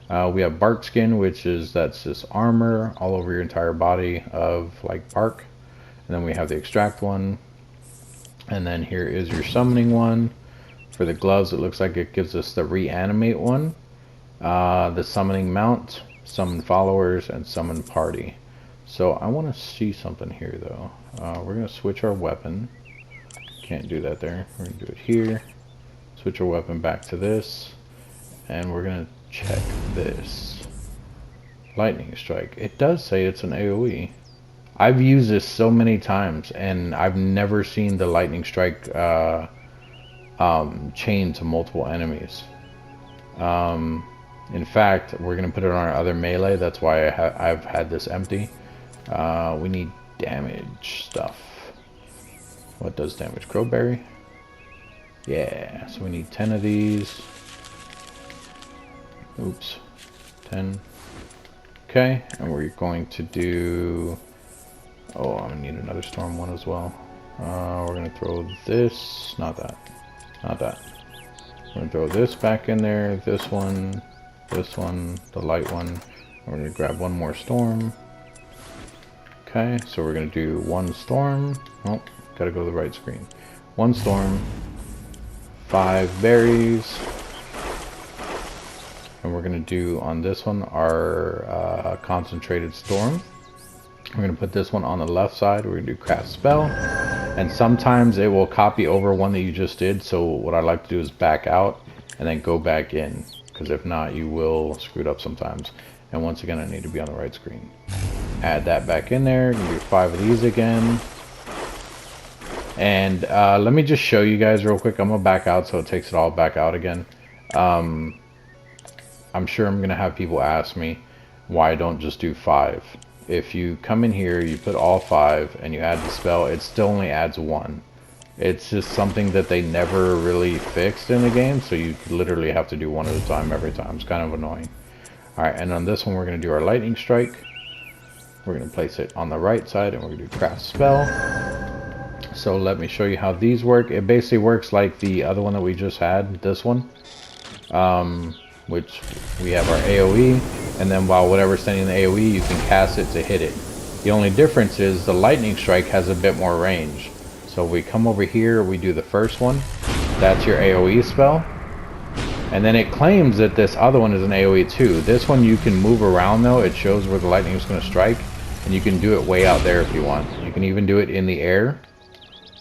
We have bark skin, which is that's just armor all over your entire body of like bark. And then we have the extract one. And then here is your summoning one. For the gloves, it looks like it gives us the reanimate one. The summoning mount, summon followers, and summon party. So I want to see something here though. We're going to switch our weapon. Can't do that there. We're going to do it here. Switch our weapon back to this. And we're going to check this. Lightning strike. It does say it's an AoE. I've used this so many times and I've never seen the lightning strike chain to multiple enemies. In fact, we're going to put it on our other melee. That's why I've had this empty. We need damage stuff. What does damage? Crowberry? Yeah, so we need 10 of these. Oops. 10. Okay, and we're going to do... Oh, I'm going to need another storm one as well. We're going to throw this... Not that. Not that. We're going to throw this back in there. This one, the light one. We're going to grab one more storm. Okay, so we're going to do one storm. Oh, got to go to the right screen. One storm. 5 berries. And we're going to do on this one our concentrated storm. We're going to put this one on the left side. We're going to do craft spell. And sometimes it will copy over one that you just did. So what I like to do is back out and then go back in. Because if not, you will screw it up sometimes. And once again, I need to be on the right screen. Add that back in there. Gonna do 5 of these again. And let me just show you guys real quick. I'm going to back out so it takes it all back out again. I'm sure I'm going to have people ask me why I don't just do 5. If you come in here, you put all 5 and you add the spell, it still only adds 1. It's just something that they never really fixed in the game, so you literally have to do 1 at a time every time. It's kind of annoying. Alright, and on this one we're going to do our lightning strike. We're going to place it on the right side and we're going to do craft spell. So let me show you how these work. It basically works like the other one that we just had, this one. Which we have our AoE, and then while whatever's sending the AoE, you can cast it to hit it. The only difference is the lightning strike has a bit more range. So we come over here, we do the first one. That's your AoE spell. And then it claims that this other one is an AoE too. This one you can move around though. It shows where the lightning is going to strike. And you can do it way out there if you want. You can even do it in the air.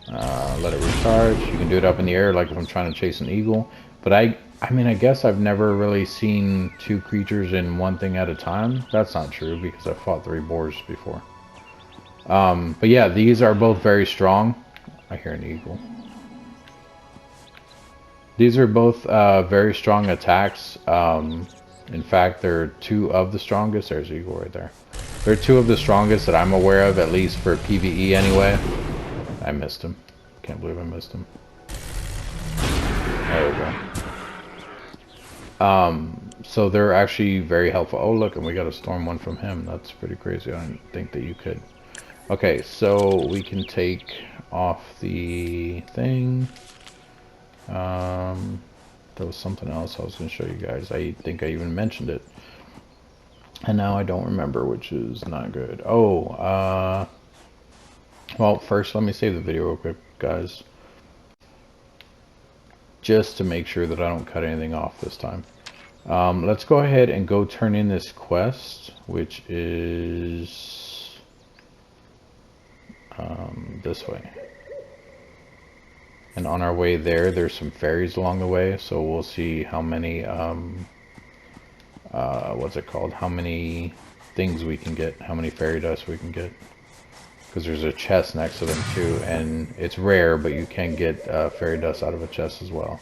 Let it recharge. You can do it up in the air like if I'm trying to chase an eagle. But I mean, I guess I've never really seen 2 creatures in one thing at a time. That's not true because I fought 3 boars before. But yeah, these are both very strong. I hear an eagle. These are both very strong attacks. In fact, they're 2 of the strongest. There's an eagle right there. They're 2 of the strongest that I'm aware of, at least for PvE anyway. I missed him. Can't believe I missed him. There we go. So they're actually very helpful. Oh look, and we got a storm one from him. That's pretty crazy. I didn't think that you could. Okay, so we can take off the thing. There was something else I was going to show you guys. I think I even mentioned it. And now I don't remember, which is not good. Oh, well, first let me save the video real quick, guys. Just to make sure that I don't cut anything off this time. Let's go ahead and go turn in this quest, which is this way. And on our way there, there's some fairies along the way, so we'll see how many, what's it called? How many things we can get, how many fairy dust we can get. Because there's a chest next to them too, and it's rare, but you can get fairy dust out of a chest as well.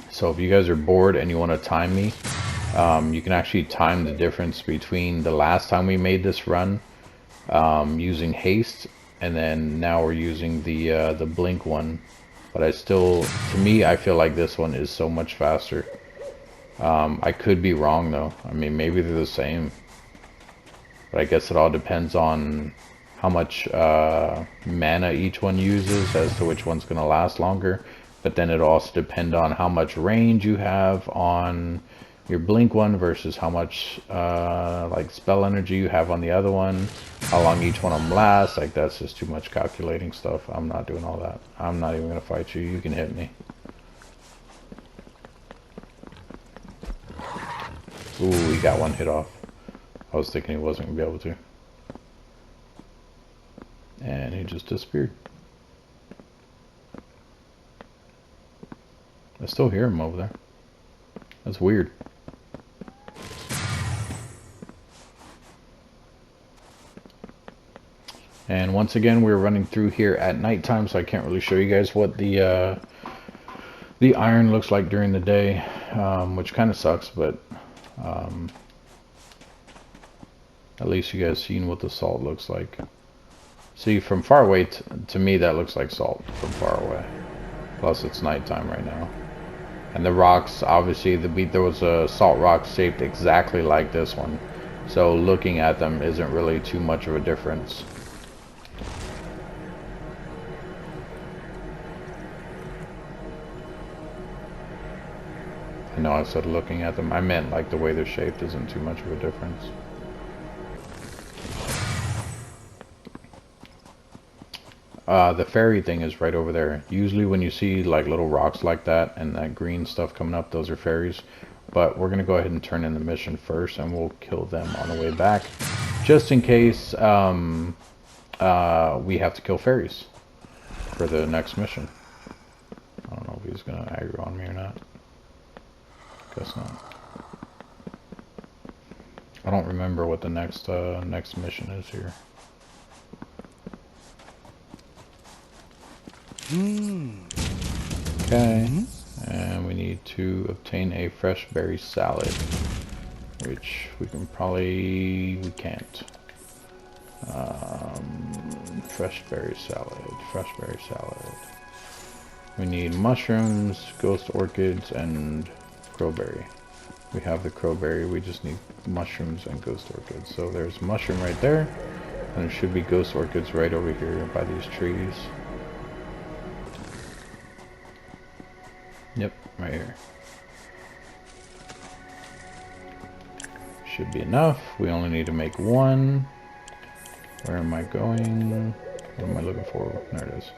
So if you guys are bored and you want to time me, you can actually time the difference between the last time we made this run using haste, and then now we're using the blink one. But I still, to me, I feel like this one is so much faster. I could be wrong though. I mean, maybe they're the same. But I guess it all depends on how much mana each one uses as to which one's going to last longer. But then it'll also depend on how much range you have on your blink one versus how much like spell energy you have on the other one, how long each one of them lasts. Like, that's just too much calculating stuff. I'm not doing all that. I'm not even gonna fight you. You can hit me. Ooh, he got one hit off. I was thinking he wasn't gonna be able to, and he just disappeared. I still hear him over there. That's weird. And once again, we're running through here at nighttime, so I can't really show you guys what the iron looks like during the day, which kind of sucks, but at least you guys seen what the salt looks like. See, from far away, to me, that looks like salt from far away. Plus, it's nighttime right now. And the rocks, obviously, there was a salt rock shaped exactly like this one. So looking at them isn't really too much of a difference. I know I said looking at them. I meant like the way they're shaped isn't too much of a difference. The fairy thing is right over there. Usually when you see like little rocks like that and that green stuff coming up, those are fairies. But we're going to go ahead and turn in the mission first, and we'll kill them on the way back. Just in case we have to kill fairies for the next mission. I don't know if he's going to aggro on me or not. Guess not. I don't remember what the next mission is here. Okay, and we need to obtain a fresh berry salad, which we can't. Fresh berry salad. We need mushrooms, ghost orchids, and crowberry. We have the crowberry, we just need mushrooms and ghost orchids. So there's mushroom right there, and there should be ghost orchids right over here by these trees. Yep, right here. Should be enough. We only need to make one. Where am I going? What am I looking for? There it is.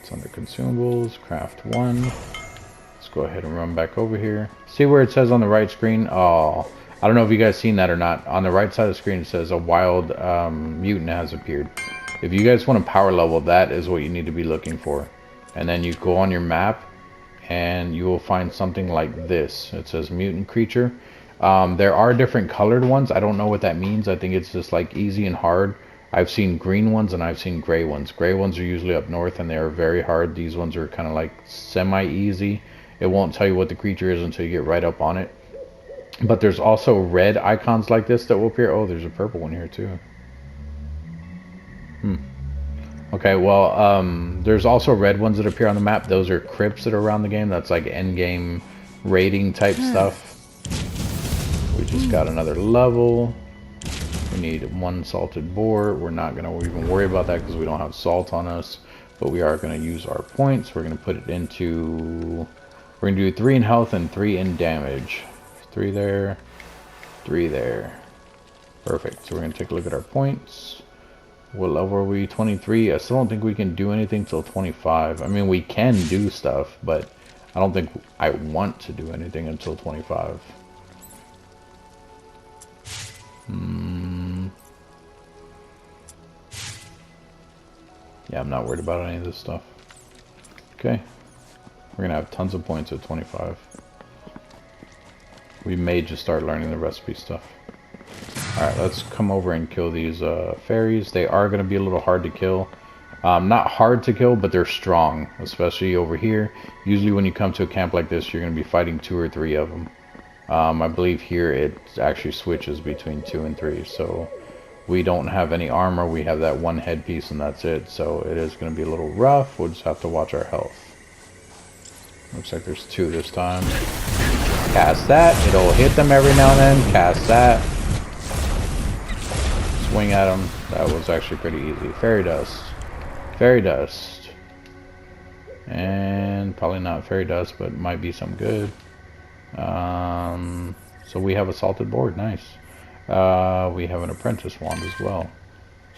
It's under consumables, craft one. Let's go ahead and run back over here. See where it says on the right screen? Oh, I don't know if you guys seen that or not. On the right side of the screen it says a wild mutant has appeared. If you guys want to power level, that is what you need to be looking for. And then you go on your map and you will find something like this. It says mutant creature. There are different colored ones. I don't know what that means. I think it's just like easy and hard. I've seen green ones and I've seen gray ones. Gray ones are usually up north and they are very hard. These ones are kind of like semi-easy. It won't tell you what the creature is until you get right up on it. But there's also red icons like this that will appear. Oh, there's a purple one here too. Okay, well, there's also red ones that appear on the map. Those are crypts that are around the game. That's like end game raiding type stuff. We just got another level. We need one salted boar. We're not going to even worry about that because we don't have salt on us. But we are going to use our points. We're going to put it into... We're going to do 3 in health and 3 in damage. 3 there. 3 there. Perfect. So we're going to take a look at our points. What level are we? 23. I still don't think we can do anything till 25. I mean, we can do stuff, but I don't think I want to do anything until 25. Yeah, I'm not worried about any of this stuff. Okay. We're gonna have tons of points at 25. We may just start learning the recipe stuff. Alright, let's come over and kill these fairies. They are going to be a little hard to kill. Not hard to kill, but they're strong, especially over here. Usually when you come to a camp like this, you're going to be fighting 2 or 3 of them. I believe here it actually switches between 2 and 3, so we don't have any armor. We have that 1 headpiece and that's it, so it is going to be a little rough. We'll just have to watch our health. Looks like there's 2 this time. Cast that. It'll hit them every now and then. Cast that. Swing at them. That was actually pretty easy. Fairy dust. Fairy dust. And probably not fairy dust, but might be some good. So we have a salted board. Nice. We have an apprentice wand as well.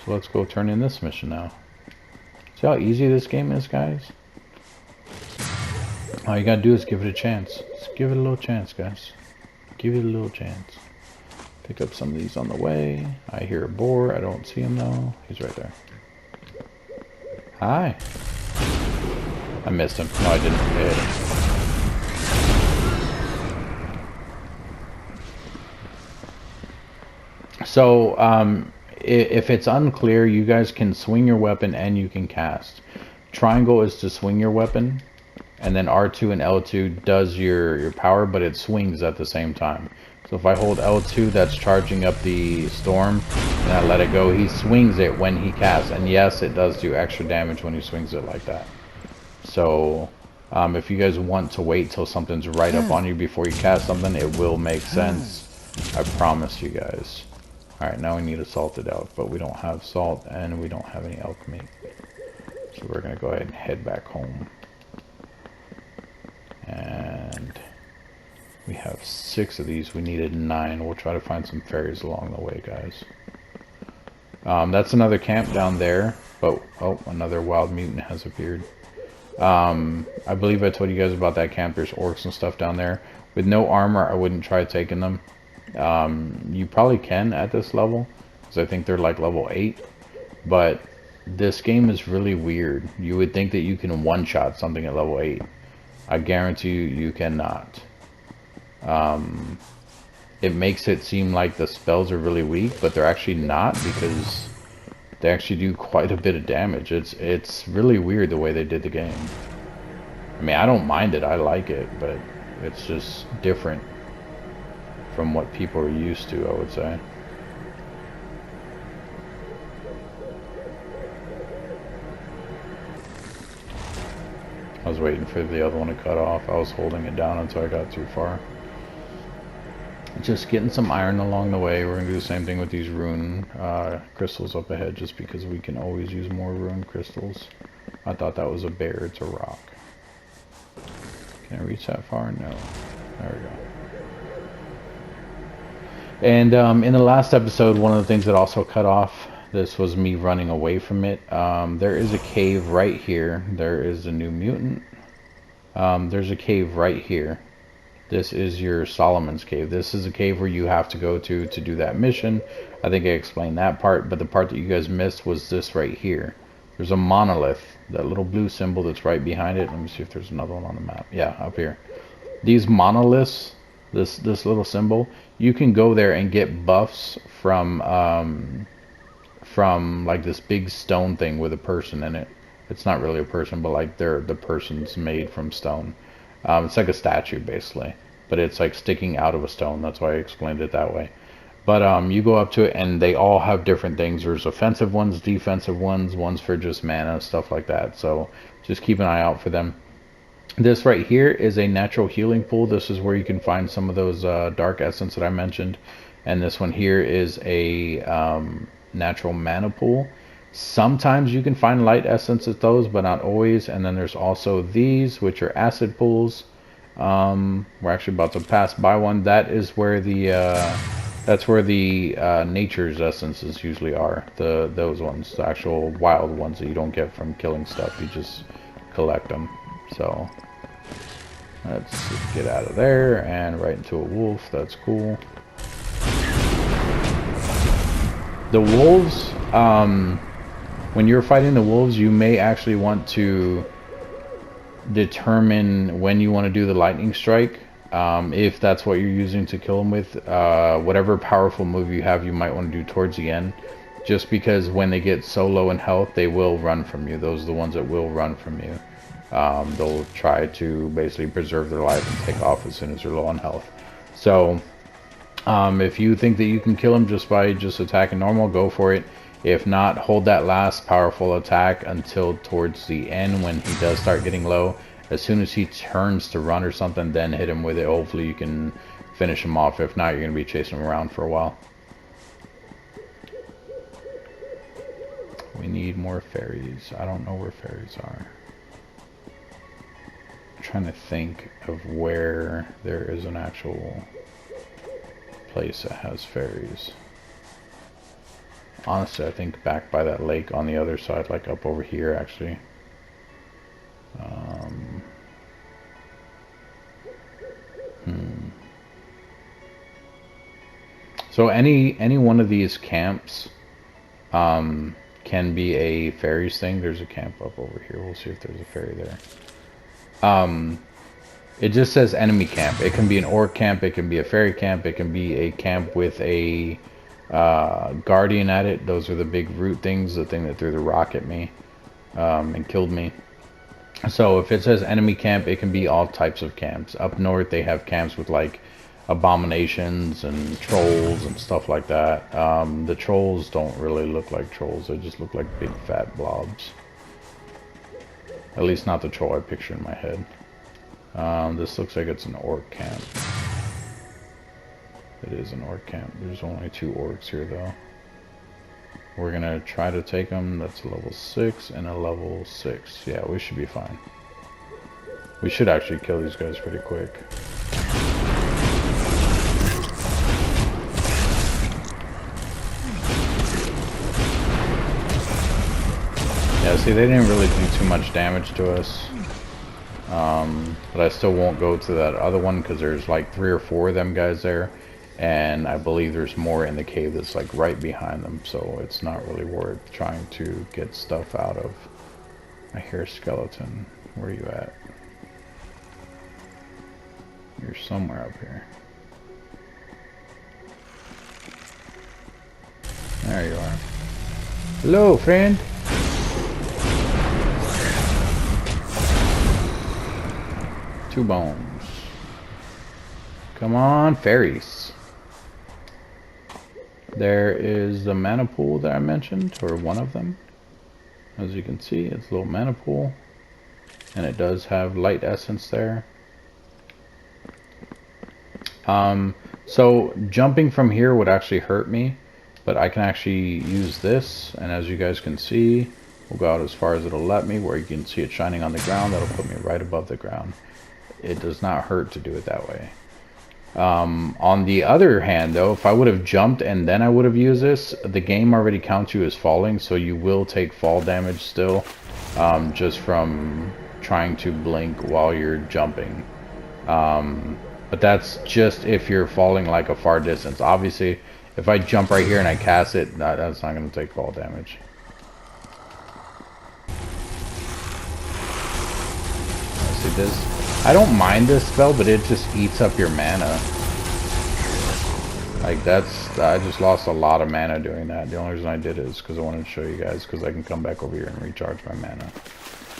So let's go turn in this mission now. See how easy this game is, guys? All you gotta do is give it a chance. Just give it a little chance, guys. Give it a little chance. Pick up some of these on the way. I hear a boar. I don't see him though. He's right there. Hi. I missed him. No, I didn't. I hit him. So, if it's unclear, you guys can swing your weapon and you can cast. Triangle is to swing your weapon, and then R2 and L2 does your power, but it swings at the same time. So if I hold L2, that's charging up the storm, and I let it go, he swings it when he casts. And yes, it does do extra damage when he swings it like that. So if you guys want to wait till something's right up on you before you cast something, it will make sense. I promise you guys. Alright, now we need a salted elk, but we don't have salt and we don't have any elk meat. So we're going to go ahead and head back home. And we have 6 of these. We needed 9. We'll try to find some fairies along the way, guys. That's another camp down there. But, oh, another wild mutant has appeared. I believe I told you guys about that camp. There's orcs and stuff down there. With no armor, I wouldn't try taking them. You probably can at this level, because I think they're like level 8. But this game is really weird. You would think that you can one-shot something at level 8. I guarantee you cannot. It makes it seem like the spells are really weak, but they're actually not, because they actually do quite a bit of damage. It's really weird the way they did the game. I mean, I don't mind it. I like it, but it's just different from what people are used to, I would say. I was waiting for the other one to cut off. I was holding it down until I got too far. Just getting some iron along the way. We're going to do the same thing with these rune crystals up ahead, just because we can always use more rune crystals. I thought that was a bear. It's a rock. Can I reach that far? No. There we go. And in the last episode, one of the things that also cut off, this was me running away from it. There is a cave right here. There is a new mutant. There's a cave right here. This is your Solomon's cave. This is a cave where you have to go to do that mission. I think I explained that part, but the part that you guys missed was this right here. There's a monolith, that little blue symbol that's right behind it. Let me see if there's another one on the map. Yeah, up here. These monoliths, this little symbol, you can go there and get buffs from like this big stone thing with a person in it. It's not really a person, but like the person's made from stone. It's like a statue basically, but it's like sticking out of a stone. That's why I explained it that way. But you go up to it and they all have different things. There's offensive ones, defensive ones, ones for just mana, stuff like that. So just keep an eye out for them. This right here is a natural healing pool. This is where you can find some of those dark essence that I mentioned. And this one here is a natural mana pool. Sometimes you can find light essence at those, but not always. And then there's also these, which are acid pools. We're actually about to pass by one. That is where that's where the nature's essences usually are. Those ones, the actual wild ones that you don't get from killing stuff. You just collect them. So let's get out of there and right into a wolf. That's cool. The wolves, when you're fighting the wolves, you may actually want to determine when you want to do the lightning strike. If that's what you're using to kill them with, whatever powerful move you have, you might want to do towards the end. just because when they get so low in health, they will run from you. Those are the ones that will run from you. They'll try to basically preserve their life and take off as soon as they're low on health. So if you think that you can kill him just by just attacking normal, go for it. If not, hold that last powerful attack until towards the end when he does start getting low. As soon as he turns to run or something, then hit him with it. Hopefully you can finish him off. If not, you're going to be chasing him around for a while. We need more fairies. I don't know where fairies are. I'm trying to think of where there is an actual place that has fairies. Honestly, I think back by that lake on the other side, like up over here actually. So any one of these camps can be a fairies thing. There's a camp up over here. We'll see if there's a fairy there. It just says enemy camp. It can be an orc camp, it can be a fairy camp, it can be a camp with a guardian at it. Those are the big root things, the thing that threw the rock at me and killed me. So if it says enemy camp, it can be all types of camps. Up north they have camps with like abominations and trolls and stuff like that. The trolls don't really look like trolls, they just look like big fat blobs. At least not the troll I picture in my head. This looks like it's an orc camp. It is an orc camp. There's only 2 orcs here though. We're gonna try to take them. That's a level 6 and a level 6. Yeah, we should be fine. We should actually kill these guys pretty quick. Yeah, see, they didn't really do too much damage to us. But I still won't go to that other one because there's like 3 or 4 of them guys there. And I believe there's more in the cave that's like right behind them. So it's not really worth trying to get stuff out of. I hear a skeleton. Where are you at? You're somewhere up here. There you are. Hello, friend. Two bones. Come on, fairies. There is the mana pool that I mentioned, or one of them. As you can see, it's a little mana pool. And it does have light essence there. So jumping from here would actually hurt me, but I can actually use this, and as you guys can see, we'll go out as far as it'll let me, where you can see it shining on the ground. That'll put me right above the ground. It does not hurt to do it that way. On the other hand though, if I would have jumped and then I would have used this, the game already counts you as falling, so you will take fall damage still, just from trying to blink while you're jumping. But that's just if you're falling like a far distance. Obviously, if I jump right here and I cast it, that's not going to take fall damage. See this? I don't mind this spell, but it just eats up your mana. Like I just lost a lot of mana doing that. The only reason I did it is because I wanted to show you guys, because I can come back over here and recharge my mana.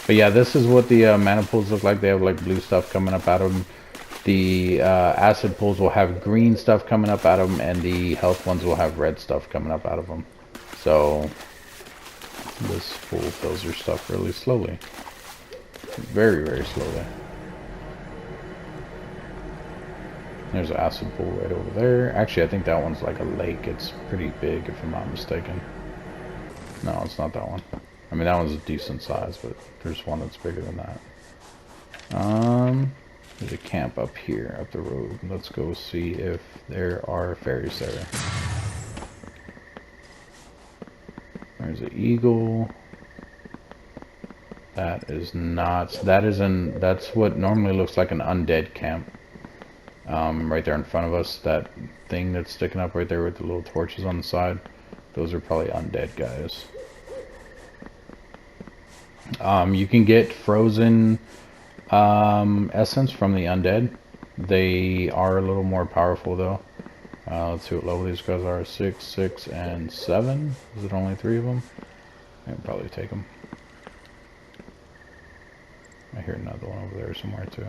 But yeah, this is what the mana pools look like. They have like blue stuff coming up out of them. The acid pools will have green stuff coming up out of them, and the health ones will have red stuff coming up out of them. So this pool fills your stuff really slowly. Very, very slowly. There's an acid pool right over there. Actually, I think that one's like a lake. It's pretty big, if I'm not mistaken. No, it's not that one. I mean, that one's a decent size, but there's one that's bigger than that. There's a camp up here, up the road. Let's go see if there are fairies there. There's an eagle. That is not, that's what normally looks like an undead camp. Right there in front of us, that thing that's sticking up right there with the little torches on the side, those are probably undead guys. You can get frozen essence from the undead. They are a little more powerful though. Let's see what level these guys are. 6, 6, and 7. Is it only 3 of them? I can probably take them. I hear another one over there somewhere too.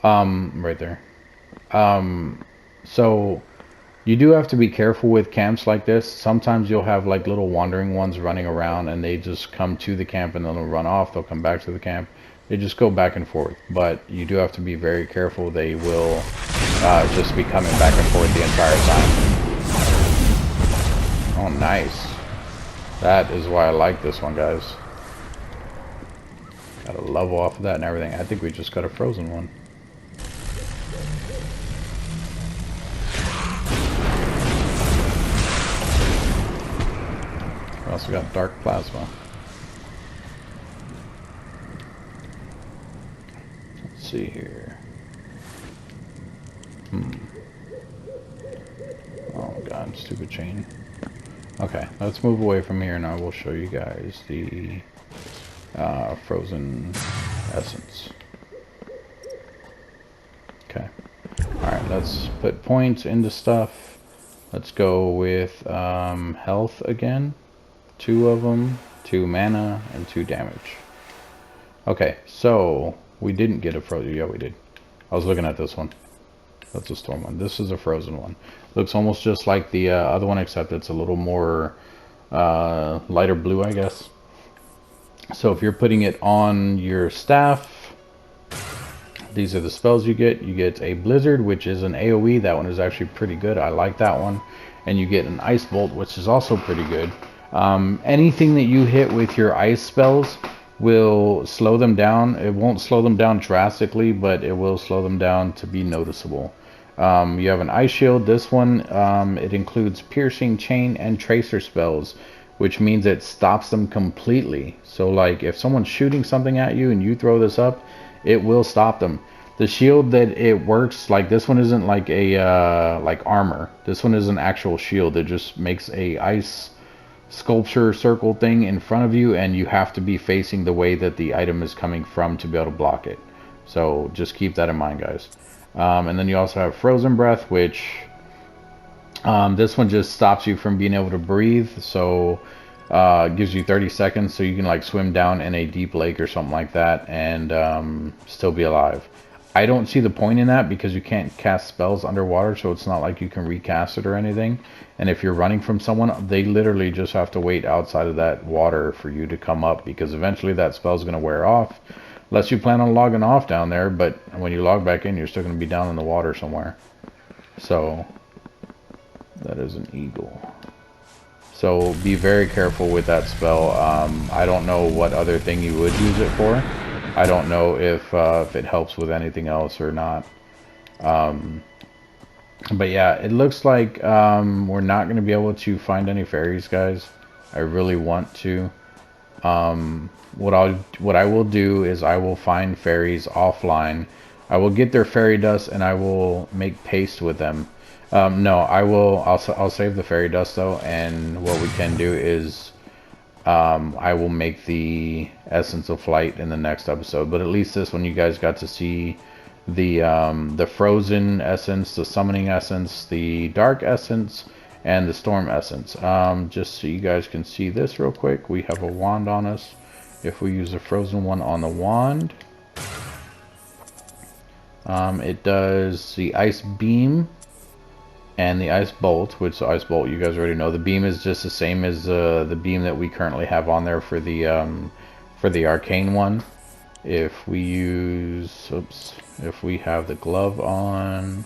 Right there. So you do have to be careful with camps like this. Sometimes you'll have like little wandering ones running around and they just come to the camp and then they'll run off. They'll come back to the camp. They just go back and forth. But you do have to be very careful. They will just be coming back and forth the entire time. Oh, nice. That is why I like this one, guys. Got a level off of that and everything. I think we just got a frozen one. We also got dark plasma. Let's see here. Oh god, stupid chain. Okay, let's move away from here and I will show you guys the frozen essence. Okay. Alright, let's put points into stuff. Let's go with health again. 2 of them, 2 mana, and 2 damage. Okay, so we didn't get a frozen. Yeah, we did. I was looking at this one. That's a storm one. This is a frozen one. Looks almost just like the other one, except it's a little more lighter blue, I guess. So if you're putting it on your staff, these are the spells you get. You get a Blizzard, which is an AoE. That one is actually pretty good. I like that one. And you get an Ice Bolt, which is also pretty good. Anything that you hit with your ice spells will slow them down. It won't slow them down drastically, but it will slow them down to be noticeable. You have an Ice Shield. This one, it includes Piercing, Chain, and Tracer spells, which means it stops them completely. So like if someone's shooting something at you and you throw this up, it will stop them. The shield that it works, like this one isn't like a like armor. This one is an actual shield. It just makes a ice sculpture circle thing in front of you, and you have to be facing the way that the item is coming from to be able to block it. So just keep that in mind, guys. And then you also have Frozen Breath, which this one just stops you from being able to breathe. So gives you 30 seconds so you can like swim down in a deep lake or something like that and still be alive. I don't see the point in that because you can't cast spells underwater, so it's not like you can recast it or anything. And if you're running from someone, they literally just have to wait outside of that water for you to come up, because eventually that spell's going to wear off. Unless you plan on logging off down there, but when you log back in, you're still going to be down in the water somewhere. So, that is an eagle. So, be very careful with that spell. I don't know what other thing you would use it for. I don't know if it helps with anything else or not. But yeah, it looks like we're not going to be able to find any fairies, guys. I really want to. What I will do is I will find fairies offline. I will get their fairy dust and I will make paste with them. No, I'll save the fairy dust though, and what we can do is I will make the Essence of Flight in the next episode. But at least this one you guys got to see the Frozen Essence, the Summoning Essence, the Dark Essence, and the Storm Essence. Just so you guys can see this real quick, we have a wand on us. If we use the Frozen one on the wand, it does the Ice Beam and the Ice Bolt, which the Ice Bolt you guys already know. The beam is just the same as the beam that we currently have on there for the Arcane one. If we use, if we have the glove on,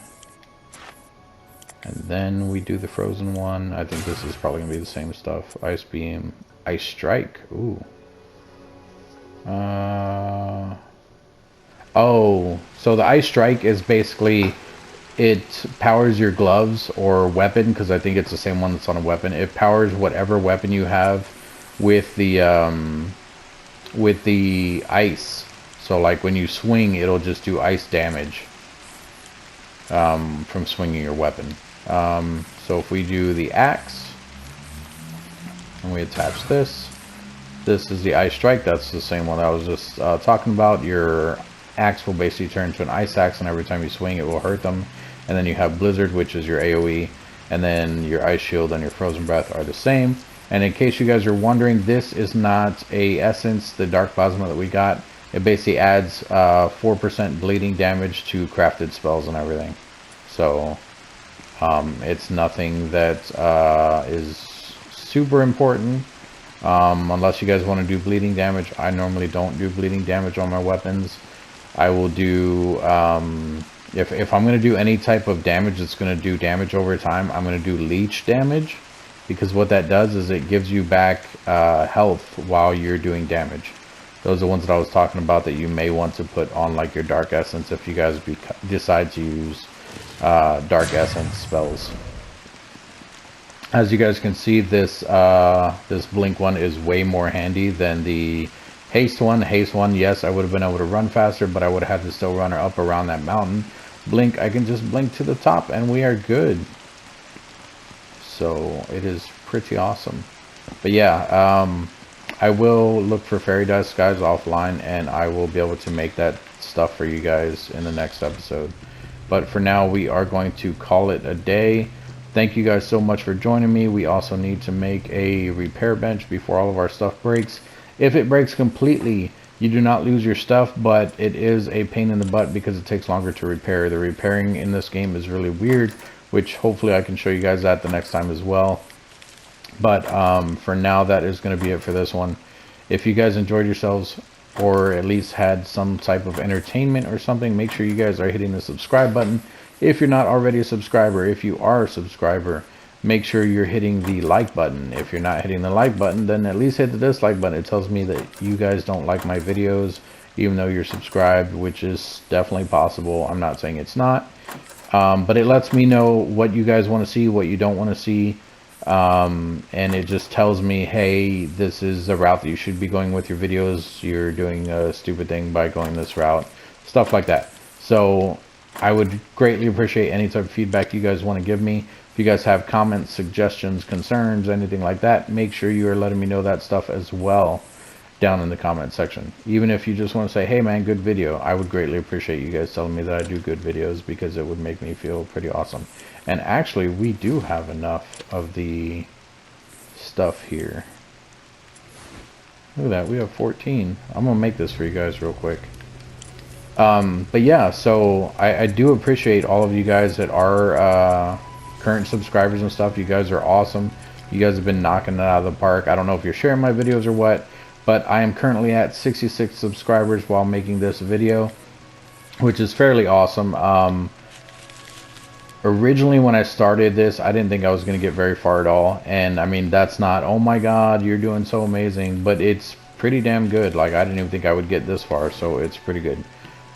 and then we do the Frozen one, I think this is probably gonna be the same stuff. Ice Beam, Ice Strike. Ooh. Oh, so the Ice Strike is basically, it powers your gloves or weapon, because I think it's the same one that's on a weapon. It powers whatever weapon you have with the ice. So like when you swing, it'll just do ice damage from swinging your weapon. So if we do the axe and we attach this, this is the Ice Strike. That's the same one I was just talking about. Your axe will basically turn into an ice axe, and every time you swing it will hurt them. and then you have Blizzard, which is your AoE, and then your Ice Shield and your Frozen Breath are the same. And in case you guys are wondering, this is not a essence, the Dark Plasma that we got. It basically adds 4% bleeding damage to crafted spells and everything. So it's nothing that is super important. Unless you guys want to do bleeding damage. I normally don't do bleeding damage on my weapons. I will do, if I'm going to do any type of damage that's going to do damage over time, I'm going to do leech damage. Because what that does is it gives you back health while you're doing damage. Those are the ones that I was talking about that you may want to put on like your Dark Essence if you guys decide to use Dark Essence spells. As you guys can see, this this Blink one is way more handy than the Haste one. Haste one, yes, I would have been able to run faster, but I would have had to still run up around that mountain. Blink, I can just blink to the top and we are good. So it is pretty awesome. But yeah, I will look for fairy dust, guys, offline, and I will be able to make that stuff for you guys in the next episode. But for now, we are going to call it a day. Thank you guys so much for joining me. We also need to make a repair bench before all of our stuff breaks. If it breaks completely, you do not lose your stuff, but it is a pain in the butt because it takes longer to repair. The repairing in this game is really weird, which hopefully I can show you guys that the next time as well. But for now, that is going to be it for this one. If you guys enjoyed yourselves, or at least had some type of entertainment or something, make sure you guys are hitting the subscribe button. If you're not already a subscriber, if you are a subscriber, make sure you're hitting the like button. If you're not hitting the like button, then at least hit the dislike button. It tells me that you guys don't like my videos, even though you're subscribed, which is definitely possible. I'm not saying it's not. But it lets me know what you guys want to see, what you don't want to see. And it just tells me, hey, this is the route that you should be going with your videos. You're doing a stupid thing by going this route. Stuff like that. So I would greatly appreciate any type of feedback you guys want to give me. If you guys have comments, suggestions, concerns, anything like that, make sure you are letting me know that stuff as well down in the comment section. Even if you just want to say, hey man, good video, I would greatly appreciate you guys telling me that I do good videos, because it would make me feel pretty awesome. And actually, we do have enough of the stuff here. Look at that, we have 14. I'm gonna make this for you guys real quick. But yeah, so I do appreciate all of you guys that are current subscribers and stuff. You guys are awesome. You guys have been knocking it out of the park. I don't know if you're sharing my videos or what, but I am currently at 66 subscribers while making this video, which is fairly awesome. Originally when I started this, I didn't think I was going to get very far at all, and I mean, that's not, oh my god, you're doing so amazing, but it's pretty damn good. Like, I didn't even think I would get this far, so it's pretty good.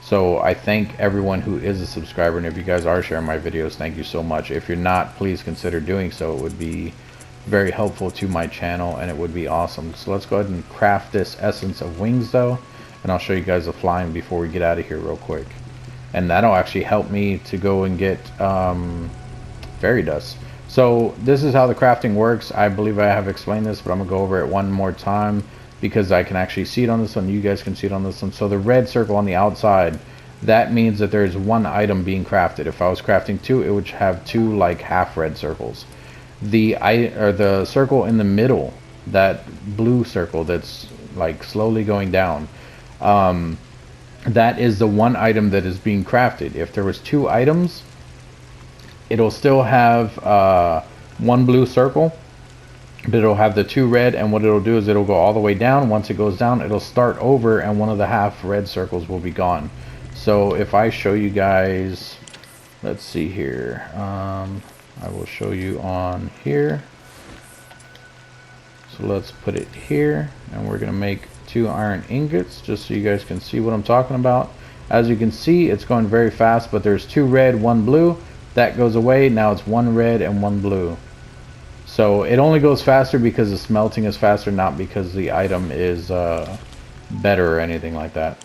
So I thank everyone who is a subscriber, and if you guys are sharing my videos, thank you so much. If you're not, please consider doing so. It would be very helpful to my channel, and it would be awesome. So let's go ahead and craft this Essence of Wings though, and I'll show you guys the flying before we get out of here real quick. And that'll actually help me to go and get fairy dust. So this is how the crafting works. I believe I have explained this, but I'm gonna go over it one more time because I can actually see it on this one. You guys can see it on this one. So the red circle on the outside, that means that there's one item being crafted. If I was crafting two, it would have two like half red circles. The circle in the middle, that blue circle that's like slowly going down, that is the one item that is being crafted. If there was two items, it'll still have one blue circle, but it'll have the two red, and what it'll do is it'll go all the way down. Once it goes down, it'll start over, and one of the half red circles will be gone. So if I show you guys, let's see here, I will show you on here. So let's put it here, and we're gonna make 2 iron ingots just so you guys can see what I'm talking about. As you can see, it's going very fast, but there's 2 red, 1 blue. That goes away. Now it's 1 red and 1 blue. So it only goes faster because the smelting is faster, not because the item is better or anything like that.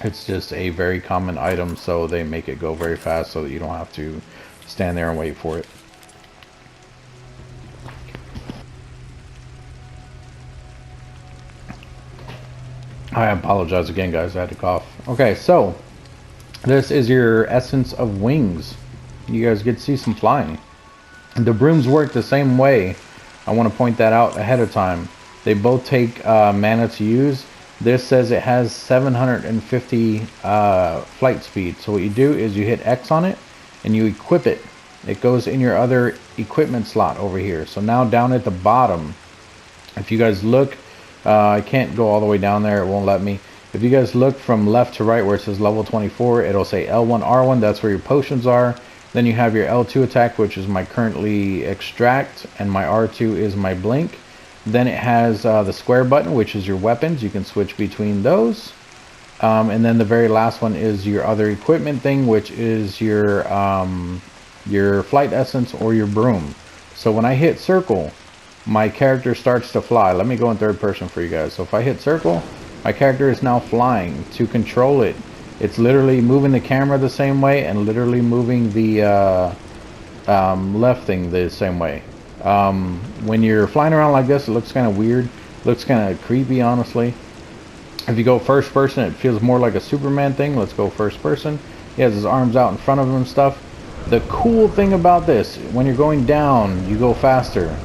It's just a very common item, so they make it go very fast so that you don't have to stand there and wait for it. I apologize again, guys. I had to cough. Okay, so this is your Essence of Wings. you guys get to see some flying. The brooms work the same way. I want to point that out ahead of time. They both take mana to use. This says it has 750 flight speed. So what you do is you hit X on it and you equip it. It goes in your other equipment slot over here. So now down at the bottom, if you guys look, I can't go all the way down there, it won't let me. If you guys look from left to right where it says level 24, it'll say L1, R1, that's where your potions are. Then you have your L2 attack, which is my currently extract, and my R2 is my blink. Then it has the square button, which is your weapons. You can switch between those. And then the very last one is your other equipment thing, which is your flight essence or your broom. So when I hit circle, my character starts to fly. Let me go in third person for you guys. So if I hit circle, my character is now flying. To control it, it's literally moving the camera the same way and literally moving the left thing the same way. When you're flying around like this, it looks kind of weird. Looks kind of creepy, honestly. If you go first person, it feels more like a Superman thing. Let's go first person. He has his arms out in front of him and stuff. The cool thing about this, when you're going down, you go faster.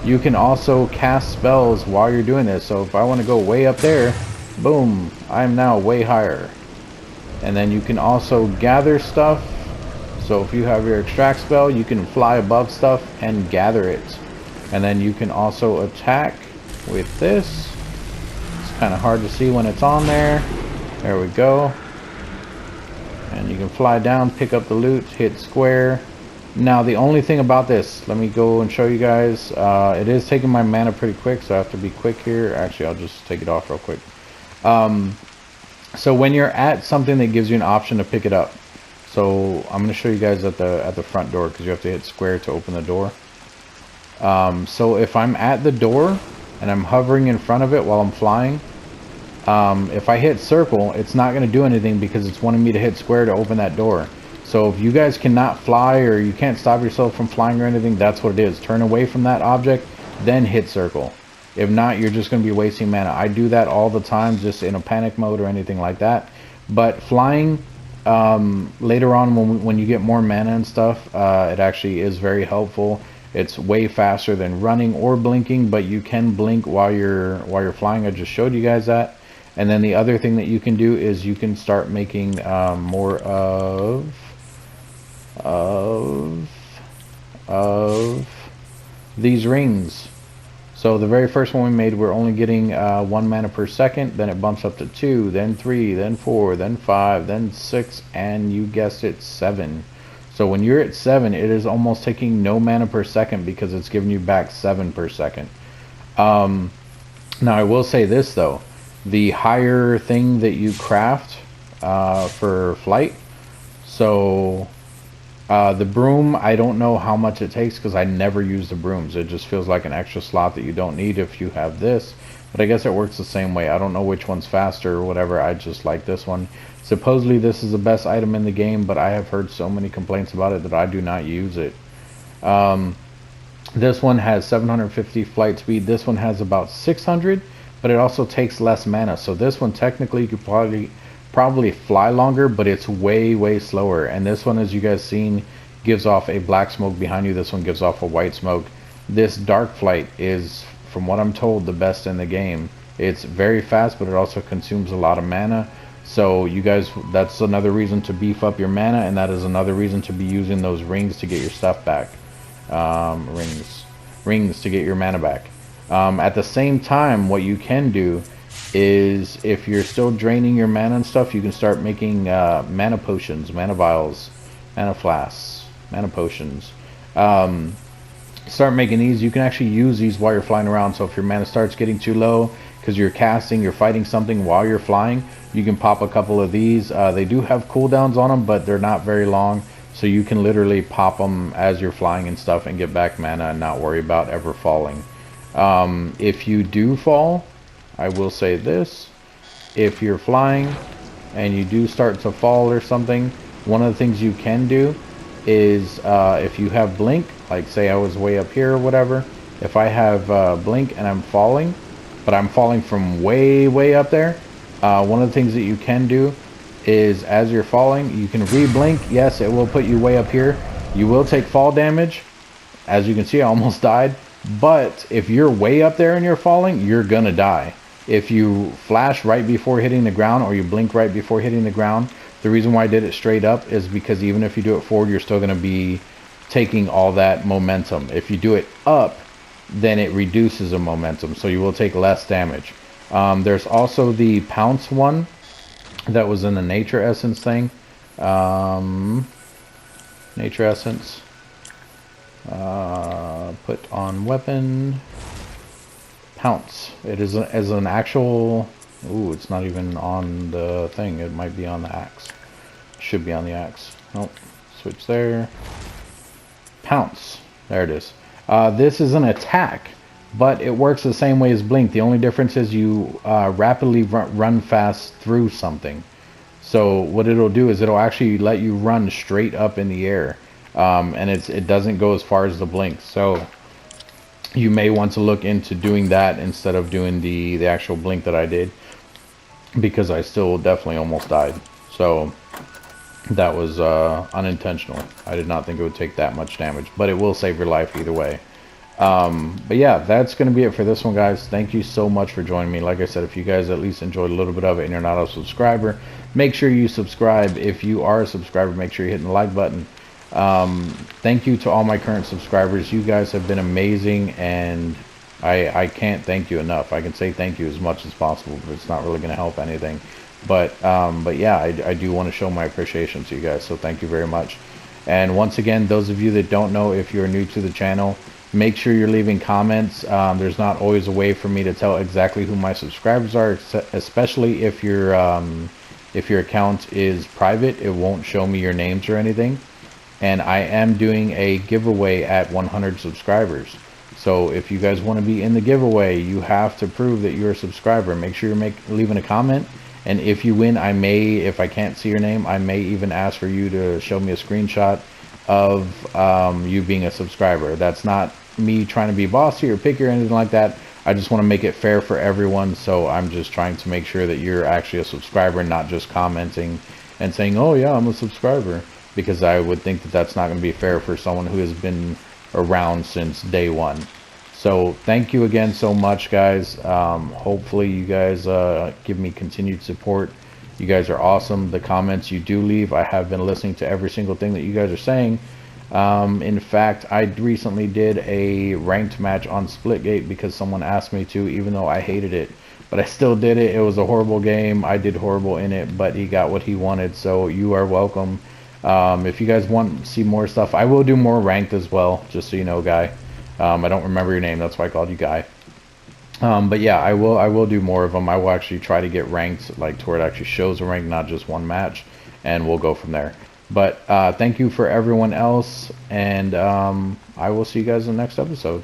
You can also cast spells while you're doing this. So if I want to go way up there, boom, I'm now way higher. And then you can also gather stuff. So if you have your extract spell, you can fly above stuff and gather it. And then you can also attack with this. It's kind of hard to see when it's on there. There we go. And you can fly down, pick up the loot, hit square. Now the only thing about this, let me go and show you guys. It is taking my mana pretty quick, so I have to be quick here. Actually, I'll just take it off real quick. So when you're at something that gives you an option to pick it up. So I'm going to show you guys at the front door, because you have to hit square to open the door. So if I'm at the door and I'm hovering in front of it while I'm flying, if I hit circle, it's not going to do anything because it's wanting me to hit square to open that door. So if you guys cannot fly or you can't stop yourself from flying or anything, that's what it is. Turn away from that object, then hit circle. If not, you're just going to be wasting mana. I do that all the time, just in a panic mode or anything like that. But flying, later on when you get more mana and stuff, it actually is very helpful. It's way faster than running or blinking, but you can blink while you're flying. I just showed you guys that. And then the other thing that you can do is you can start making more of these rings. So the very first one we made, we're only getting 1 mana per second. Then it bumps up to 2, then 3, then 4, then 5, then 6, and you guessed it, 7. So when you're at 7, it is almost taking no mana per second because it's giving you back 7 per second. Now I will say this though, the higher thing that you craft for flight, so the broom, I don't know how much it takes because I never use the brooms. It just feels like an extra slot that you don't need if you have this. But I guess it works the same way. I don't know which one's faster or whatever. I just like this one. Supposedly this is the best item in the game, but I have heard so many complaints about it that I do not use it. This one has 750 flight speed. This one has about 600, but it also takes less mana. So this one technically you could probably fly longer, but it's way slower. And this one, as you guys seen, gives off a black smoke behind you. This one gives off a white smoke. This dark flight is, from what I'm told, the best in the game. It's very fast, but it also consumes a lot of mana. So you guys, that's another reason to beef up your mana, and that is another reason to be using those rings to get your stuff back. Rings to get your mana back. At the same time, what you can do is, if you're still draining your mana and stuff, you can start making mana potions, mana vials, mana flasks, mana potions. Start making these. You can actually use these while you're flying around. So if your mana starts getting too low because you're casting, you're fighting something while you're flying, you can pop a couple of these. They do have cooldowns on them, but they're not very long. So you can literally pop them as you're flying and stuff and get back mana and not worry about ever falling. If you do fall, I will say this, if you're flying and you do start to fall or something, one of the things you can do is, if you have blink, like say I was way up here or whatever, if I have blink and I'm falling, but I'm falling from way up there, one of the things that you can do is, as you're falling, you can re-blink. Yes, it will put you way up here, You will take fall damage. As you can see, I almost died. But if you're way up there and you're falling, you're gonna die. If you flash right before hitting the ground, or you blink right before hitting the ground, the reason why I did it straight up is because even if you do it forward, you're still gonna be taking all that momentum. If you do it up, then it reduces the momentum, so you will take less damage. There's also the pounce one that was in the nature essence thing. Nature essence. Put on weapon. Pounce. It is as an actual. Ooh, it's not even on the thing. It might be on the axe. Should be on the axe. Nope. Switch there. Pounce. There it is. This is an attack, but it works the same way as blink. The only difference is you rapidly run fast through something. So what it'll do is it'll actually let you run straight up in the air, and it doesn't go as far as the blink. So you may want to look into doing that instead of doing the actual blink that I did, because I still definitely almost died. So that was unintentional. I did not think it would take that much damage, but it will save your life either way. But yeah, that's going to be it for this one, guys. Thank you so much for joining me. Like I said, if you guys at least enjoyed a little bit of it and you're not a subscriber, make sure you subscribe. If you are a subscriber, make sure you're hitting the like button. Thank you to all my current subscribers. You guys have been amazing, and I can't thank you enough. I can say thank you as much as possible, but it's not really going to help anything. But yeah, I do want to show my appreciation to you guys, so thank you very much. And once again, those of you that don't know, if you're new to the channel, make sure you're leaving comments. There's not always a way for me to tell exactly who my subscribers are, especially if your account is private. It won't show me your names or anything. And I am doing a giveaway at 100 subscribers. So if you guys want to be in the giveaway, you have to prove that you're a subscriber. Make sure you're leaving a comment. And if you win, I may, if I can't see your name, I may even ask for you to show me a screenshot of you being a subscriber. That's not me trying to be bossy or picky or anything like that. I just want to make it fair for everyone. So I'm just trying to make sure that you're actually a subscriber, not just commenting and saying, oh yeah, I'm a subscriber. Because I would think that that's not going to be fair for someone who has been around since day one. So thank you again so much, guys. Hopefully you guys give me continued support. You guys are awesome. The comments you do leave, I have been listening to every single thing that you guys are saying. In fact, I recently did a ranked match on Splitgate because someone asked me to, even though I hated it. But I still did it. It was a horrible game. I did horrible in it, but he got what he wanted. So you are welcome. If you guys want to see more stuff, I will do more ranked as well, just so you know, Guy. I don't remember your name, that's why I called you Guy. But yeah, I will do more of them. I will actually try to get ranked, like to where it actually shows a rank, not just one match, and we'll go from there. But thank you for everyone else, and I will see you guys in the next episode.